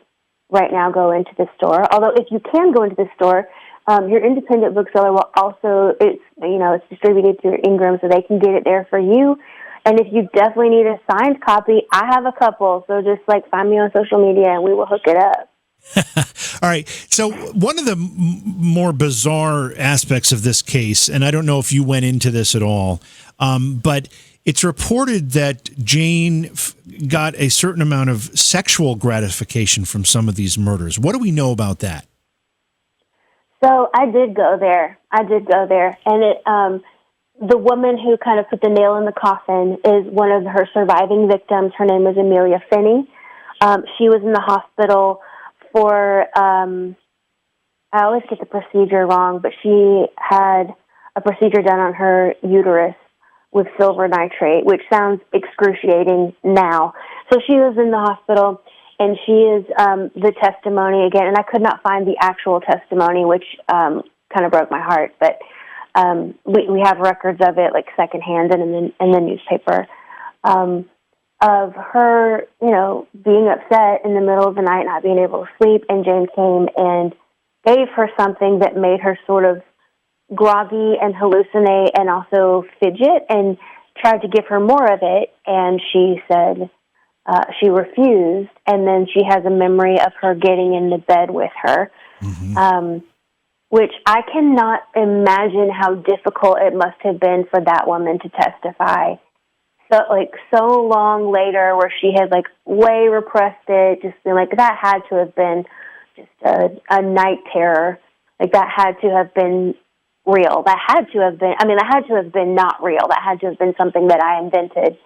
right now go into the store. Although if you can go into the store, your independent bookseller will also, it's distributed through Ingram, so they can get it there for you. And if you definitely need a signed copy, I have a couple, so just like find me on social media and we will hook it up. All right. So one of the more bizarre aspects of this case, and I don't know if you went into this at all, but it's reported that Jane got a certain amount of sexual gratification from some of these murders. What do we know about that? So I did go there. And the woman who kind of put the nail in the coffin is one of her surviving victims. Her name is Amelia Finney. She was in the hospital for, I always get the procedure wrong, but she had a procedure done on her uterus with silver nitrate, which sounds excruciating now. So she was in the hospital, and she is the testimony again, and I could not find the actual testimony, which kind of broke my heart, but we have records of it, like secondhand and in the newspaper, of her, being upset in the middle of the night, not being able to sleep, and Jane came and gave her something that made her sort of groggy and hallucinate and also fidget, and tried to give her more of it, and she said she refused, and then she has a memory of her getting into bed with her, which I cannot imagine how difficult it must have been for that woman to testify. So long later, where she had way repressed it, just been that had to have been just a night terror. That had to have been real. That had to have been not real. That had to have been something that I invented,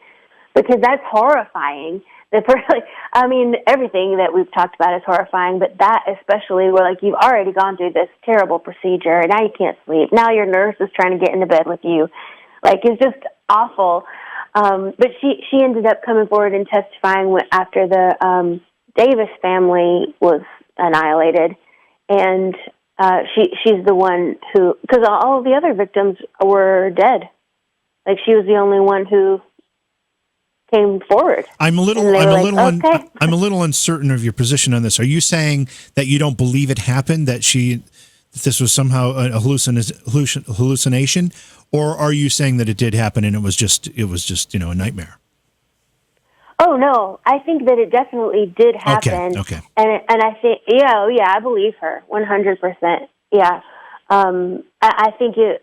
because that's horrifying. Everything that we've talked about is horrifying, but that especially, where you've already gone through this terrible procedure, and now you can't sleep. Now your nurse is trying to get into bed with you. It's just awful. But she ended up coming forward and testifying after the Davis family was annihilated, and she's the one who, because all of the other victims were dead. She was the only one who came forward. I'm a little uncertain of your position on this. Are you saying that you don't believe it happened, that this was somehow a hallucination, or are you saying that it did happen and it was just a nightmare? Oh no, I think that it definitely did happen. Okay. And I think, I believe her 100%. Yeah. I think it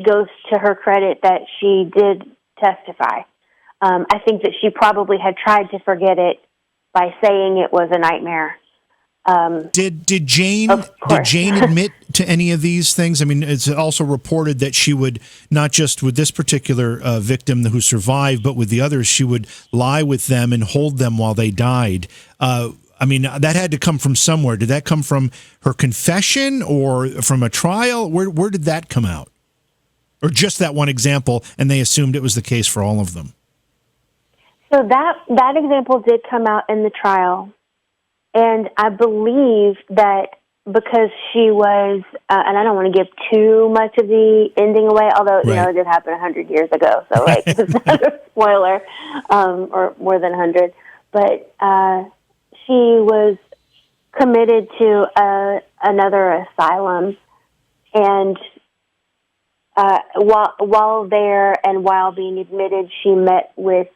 goes to her credit that she did testify. I think that she probably had tried to forget it by saying it was a nightmare. Did Jane admit to any of these things? I mean, it's also reported that she would, not just with this particular victim who survived, but with the others, she would lie with them and hold them while they died. That had to come from somewhere. Did that come from her confession or from a trial? Where did that come out? Or just that one example, and they assumed it was the case for all of them? So that example did come out in the trial. And I believe that because she was, and I don't want to give too much of the ending away, although, it did happen 100 years ago, so, it's not a spoiler, or more than 100. But she was committed to another asylum, and while there and while being admitted, she met with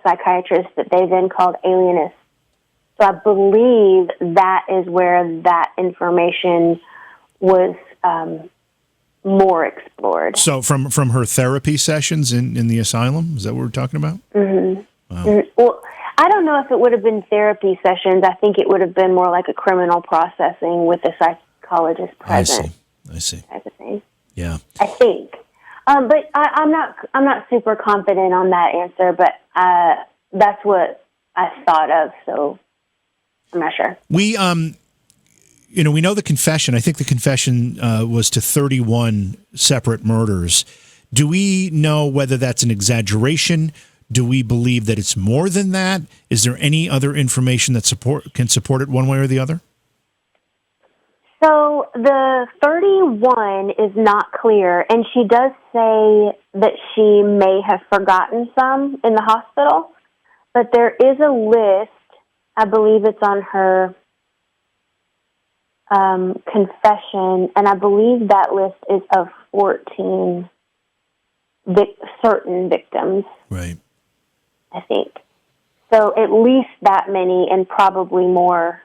psychiatrists that they then called alienists. So I believe that is where that information was more explored. So from her therapy sessions in the asylum? Is that what we're talking about? Mm-hmm. Wow. Mm-hmm. Well, I don't know if it would have been therapy sessions. I think it would have been more like a criminal processing with a psychologist present. I see. Type of thing. Yeah. I think. But I'm not super confident on that answer, but that's what I thought of, so I'm not sure. We know the confession. I think the confession was to 31 separate murders. Do we know whether that's an exaggeration? Do we believe that it's more than that? Is there any other information that can support it one way or the other? So the 31 is not clear, and she does say that she may have forgotten some in the hospital, but there is a list. I believe it's on her confession, and I believe that list is of 14 certain victims. Right. I think. So at least that many, and probably more,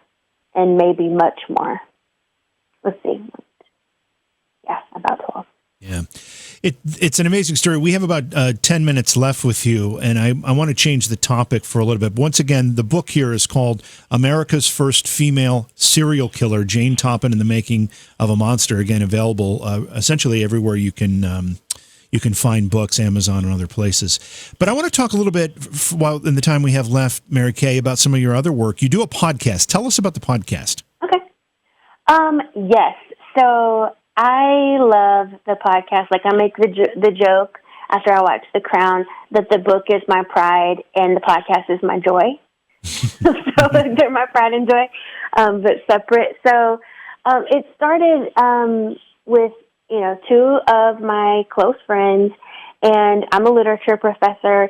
and maybe much more. Let's see. Yeah, about 12. Yeah. It's an amazing story. We have about 10 minutes left with you, and I want to change the topic for a little bit. But once again, the book here is called America's First Female Serial Killer, Jane Toppan and the Making of a Monster. Again, available essentially everywhere you can you can find books, Amazon and other places. But I want to talk a little bit, while in the time we have left, Mary Kay, about some of your other work. You do a podcast. Tell us about the podcast. Okay. Yes. So I love the podcast. Like, I make the joke after I watch The Crown that the book is my pride and the podcast is my joy. So they're my pride and joy, but separate. So it started with, two of my close friends, and I'm a literature professor.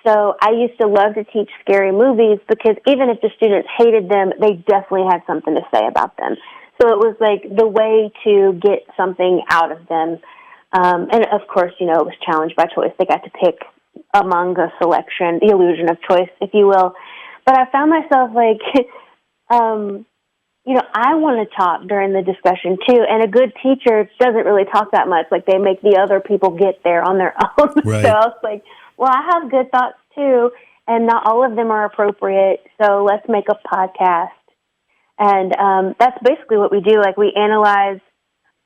So I used to love to teach scary movies because even if the students hated them, they definitely had something to say about them. So it was like the way to get something out of them. And of course, it was challenged by choice. They got to pick among a selection, the illusion of choice, if you will. But I found myself like, I want to talk during the discussion too. And a good teacher doesn't really talk that much. Like, they make the other people get there on their own. Right. So I was like, well, I have good thoughts too, and not all of them are appropriate. So let's make a podcast. And that's basically what we do. Like, we analyze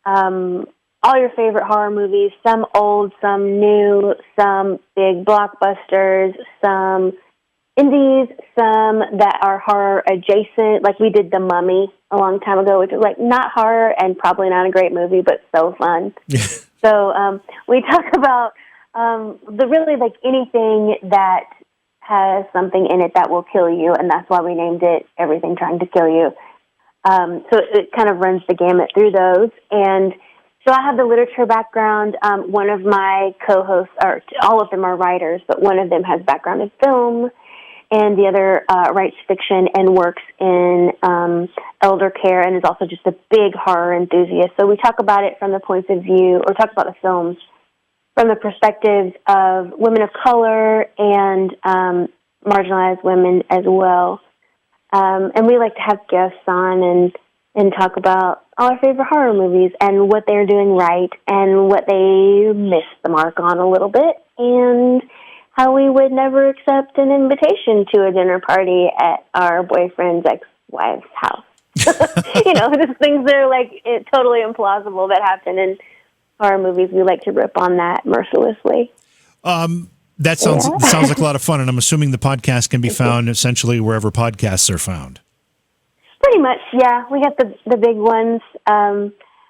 all your favorite horror movies, some old, some new, some big blockbusters, some indies, some that are horror adjacent. Like, we did The Mummy a long time ago, which is like not horror and probably not a great movie, but so fun. So we talk about anything that has something in it that will kill you, and that's why we named it Everything Trying to Kill You. So it kind of runs the gamut through those. And so I have the literature background. One of my co-hosts, or all of them are writers, but one of them has background in film, and the other writes fiction and works in elder care and is also just a big horror enthusiast. So we talk about it from the points of view, or talk about the films from the perspectives of women of color and marginalized women as well. And we like to have guests on and talk about all our favorite horror movies and what they're doing right and what they missed the mark on a little bit, and how we would never accept an invitation to a dinner party at our boyfriend's ex-wife's house. Just things that are like totally implausible that happen in horror movies. We like to rip on that mercilessly. That sounds like a lot of fun, and I'm assuming the podcast can be found essentially wherever podcasts are found. Pretty much, yeah. We got the big ones.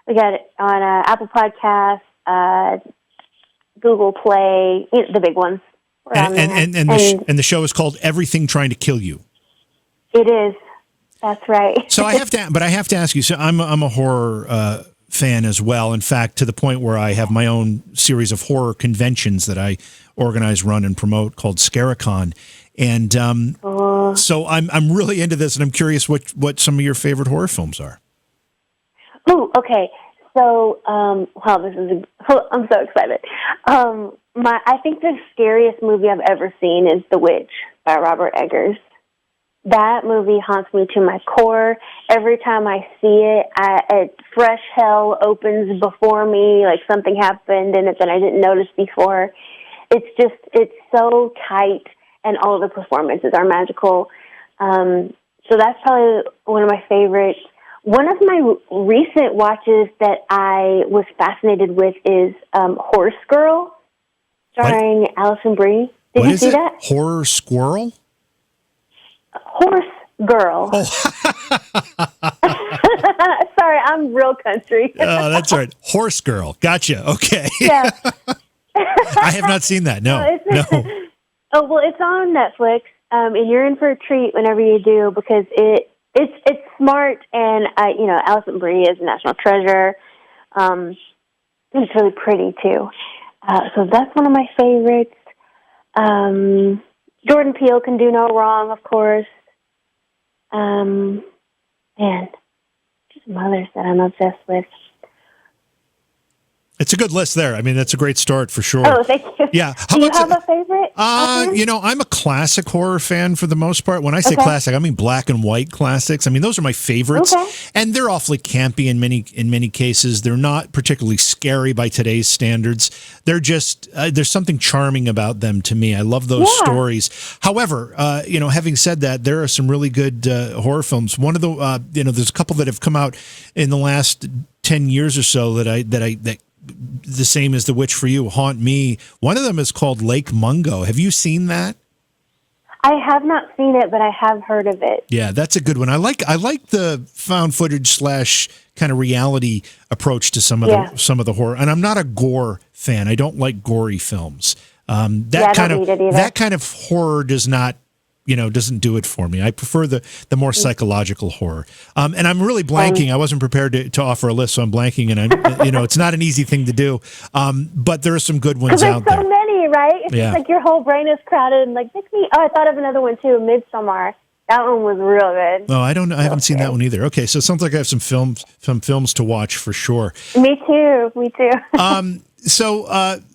We got it on Apple Podcasts, Google Play, the big ones. And the show is called Everything Trying to Kill You. It is. That's right. So I have to ask you. So I'm a horror fan as well. In fact, to the point where I have my own series of horror conventions that I organize, run, and promote called Scaricon. And so I'm really into this, and I'm curious what some of your favorite horror films are. Oh, okay. So, I'm so excited. I think the scariest movie I've ever seen is The Witch by Robert Eggers. That movie haunts me to my core. Every time I see it, a fresh hell opens before me, like something happened in it that I didn't notice before. It's so tight, and all of the performances are magical. So that's probably one of my favorites. One of my recent watches that I was fascinated with is Horse Girl, starring Alison Brie. Did you see that? Horror Squirrel? Horse Girl. Oh. Sorry, I'm real country. Oh, that's all right. Horse Girl. Gotcha. Okay. Yeah. I have not seen that. No. Oh, well, it's on Netflix, and you're in for a treat whenever you do, because it's smart, and Alison Brie is a national treasure. It's really pretty too. So that's one of my favorites. Jordan Peele can do no wrong, of course. And just some others that I'm obsessed with. It's a good list there. I mean, that's a great start for sure. Oh, thank you. Yeah. Do you have a favorite? I'm a classic horror fan for the most part. When I say classic, I mean black and white classics. I mean, those are my favorites. Okay. And they're awfully campy in many cases. They're not particularly scary by today's standards. They're just, there's something charming about them to me. I love those stories. However, having said that, there are some really good horror films. One of the, there's a couple that have come out in the last 10 years or so that the same as The Witch for you, haunt me. One of them is called Lake Mungo. Have you seen that? I have not seen it, but I have heard of it. Yeah, that's a good one. I like the found footage / kind of reality approach to some of the horror. And I'm not a gore fan. I don't like gory films. That kind of horror does not, doesn't do it for me. I prefer the more psychological horror. And I'm really blanking. I wasn't prepared to offer a list, so I'm blanking. And it's not an easy thing to do. But there are some good ones out there. There's so many, right? It's just like your whole brain is crowded and like, pick me. Oh, I thought of another one too, Midsommar. That one was real good. Oh, I haven't seen that one either. Okay, so it sounds like I have some films to watch for sure. Me too. So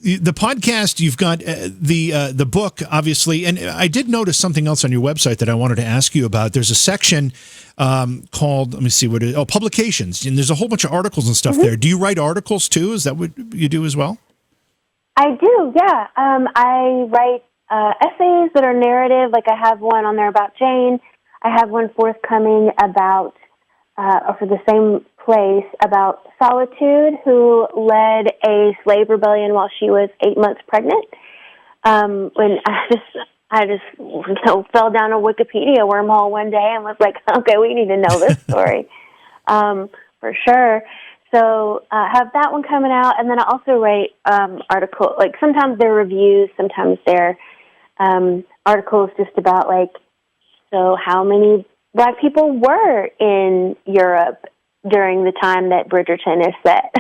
the podcast, you've got the book, obviously, and I did notice something else on your website that I wanted to ask you about. There's a section called, let me see what it is. Oh, publications, and there's a whole bunch of articles and stuff there. Do you write articles too? Is that what you do as well? I do, yeah. I write essays that are narrative. Like I have one on there about Jane. I have one forthcoming about, or for the same place, about Solitude, who led a slave rebellion while she was 8 months pregnant. When I just fell down a Wikipedia wormhole one day and was like, okay, we need to know this story for sure. So I have that one coming out, and then I also write articles. Like sometimes they're reviews, sometimes they're articles just about so how many Black people were in Europe during the time that Bridgerton is set.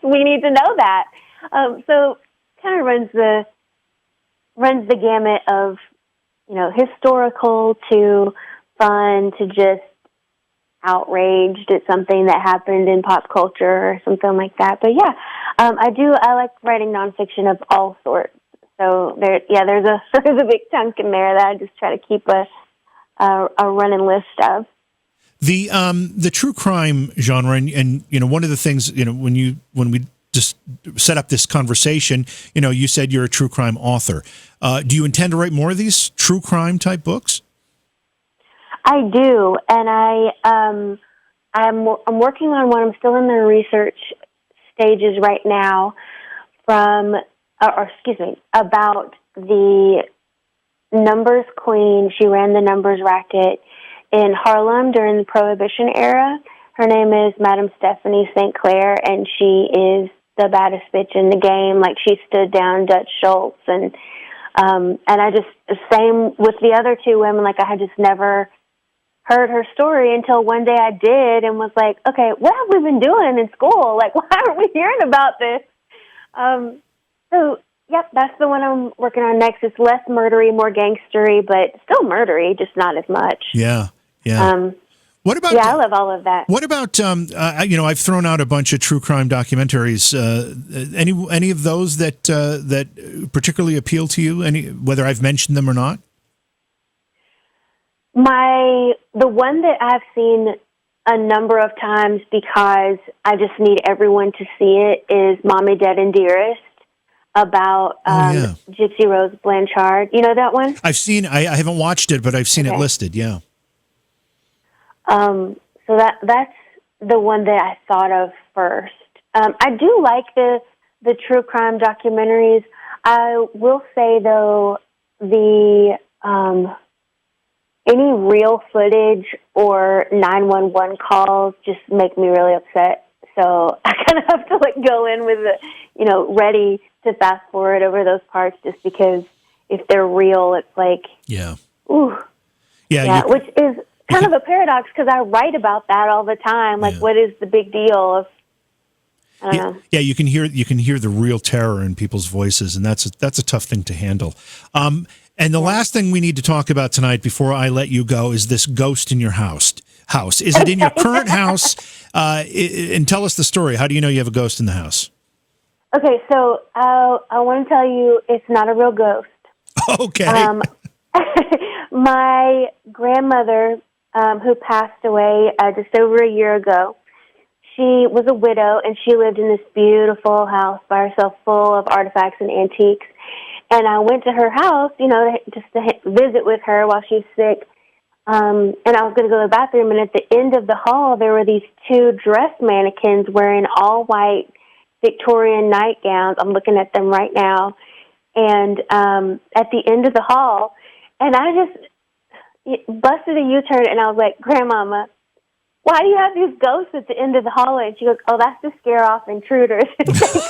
We need to know that. So kind of runs the gamut of historical to fun to just outraged at something that happened in pop culture or something like that. But yeah, I like writing nonfiction of all sorts. So there's a big chunk in there that I just try to keep a running list of. The true crime genre, and one of the things, when we just set up this conversation, you said you're a true crime author. Do you intend to write more of these true crime type books? I do, and I'm working on one. I'm still in the research stages right now. About the numbers queen. She ran the numbers racket in Harlem during the Prohibition era. Her name is Madame Stephanie St. Clair, and she is the baddest bitch in the game. Like, she stood down Dutch Schultz, and I just, same with the other two women, I had just never heard her story until one day I did and was like, okay, what have we been doing in school? Why aren't we hearing about this? So, yep, that's the one I'm working on next. It's less murdery, more gangstery, but still murdery, just not as much. Yeah. What about? Yeah, I love all of that. What about? I've thrown out a bunch of true crime documentaries. Any of those that particularly appeal to you? Whether I've mentioned them or not? The one that I've seen a number of times because I just need everyone to see it is Mommy, Dead, and Dearest, about Gypsy Rose Blanchard. You know that one? I've seen. I haven't watched it, but I've seen it listed. Yeah. So that's the one that I thought of first. I do like the true crime documentaries. I will say though, any real footage or 911 calls just make me really upset. So I kind of have to go in with ready to fast forward over those parts, just because if they're real, it's ooh. Yeah. Which is kind of a paradox because I write about that all the time. What is the big deal of? I don't know. Yeah, you can hear the real terror in people's voices, and that's a tough thing to handle. And the last thing we need to talk about tonight before I let you go is this ghost in your house. Is it in your current house? And tell us the story. How do you know you have a ghost in the house? Okay, so I want to tell you it's not a real ghost. Okay. My grandmother, who passed away just over a year ago, she was a widow, and she lived in this beautiful house by herself full of artifacts and antiques. And I went to her house, just to visit with her while she was sick. And I was going to go to the bathroom, and at the end of the hall, there were these two dress mannequins wearing all white Victorian nightgowns. I'm looking at them right now. And at the end of the hall, and I just busted a U-turn, and I was like, Grandmama, why do you have these ghosts at the end of the hallway? And she goes, oh, that's to scare off intruders. They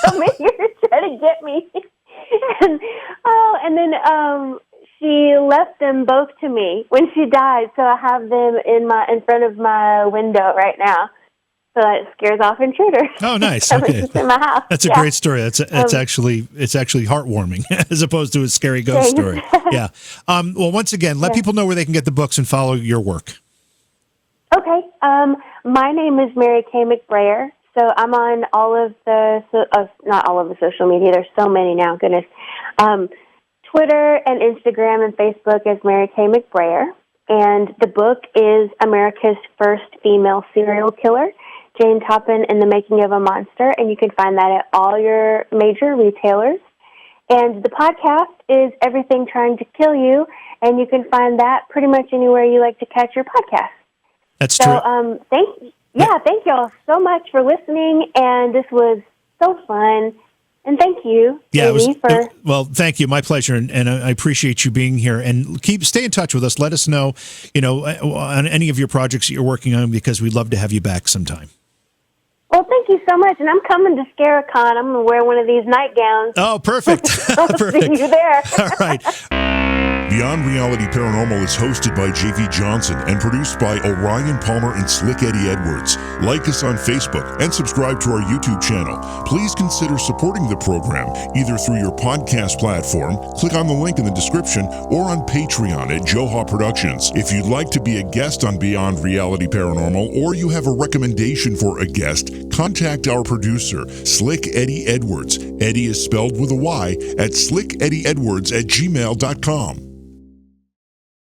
come in here and try to get me. and then she left them both to me when she died, so I have them in front of my window right now. So it scares off intruders. Oh, nice. Okay, in my house. That's a great story. It's actually heartwarming as opposed to a scary ghost story. Yeah. Well, once again, let people know where they can get the books and follow your work. Okay. My name is Mary Kay McBrayer. So I'm on all of not all of the social media. There's so many now. Goodness. Twitter and Instagram and Facebook as Mary Kay McBrayer. And the book is America's First Female Serial Killer, Jane Toppan and the Making of a Monster, and you can find that at all your major retailers. And the podcast is Everything Trying to Kill You, and you can find that pretty much anywhere you like to catch your podcast. That's true. So, thank y'all so much for listening, and this was so fun. And thank you, Amy, well, thank you. My pleasure, and I appreciate you being here. And stay in touch with us. Let us know, on any of your projects that you're working on, because we'd love to have you back sometime. Well, thank you so much, and I'm coming to Scaricon. I'm going to wear one of these nightgowns. Oh, perfect. Perfect. See you there. All right. Beyond Reality Paranormal is hosted by J.V. Johnson and produced by Orion Palmer and Slick Eddie Edwards. Like us on Facebook and subscribe to our YouTube channel. Please consider supporting the program either through your podcast platform, click on the link in the description, or on Patreon at Joha Productions. If you'd like to be a guest on Beyond Reality Paranormal, or you have a recommendation for a guest, contact our producer, Slick Eddie Edwards. Eddie is spelled with a Y at slickeddieedwards@gmail.com.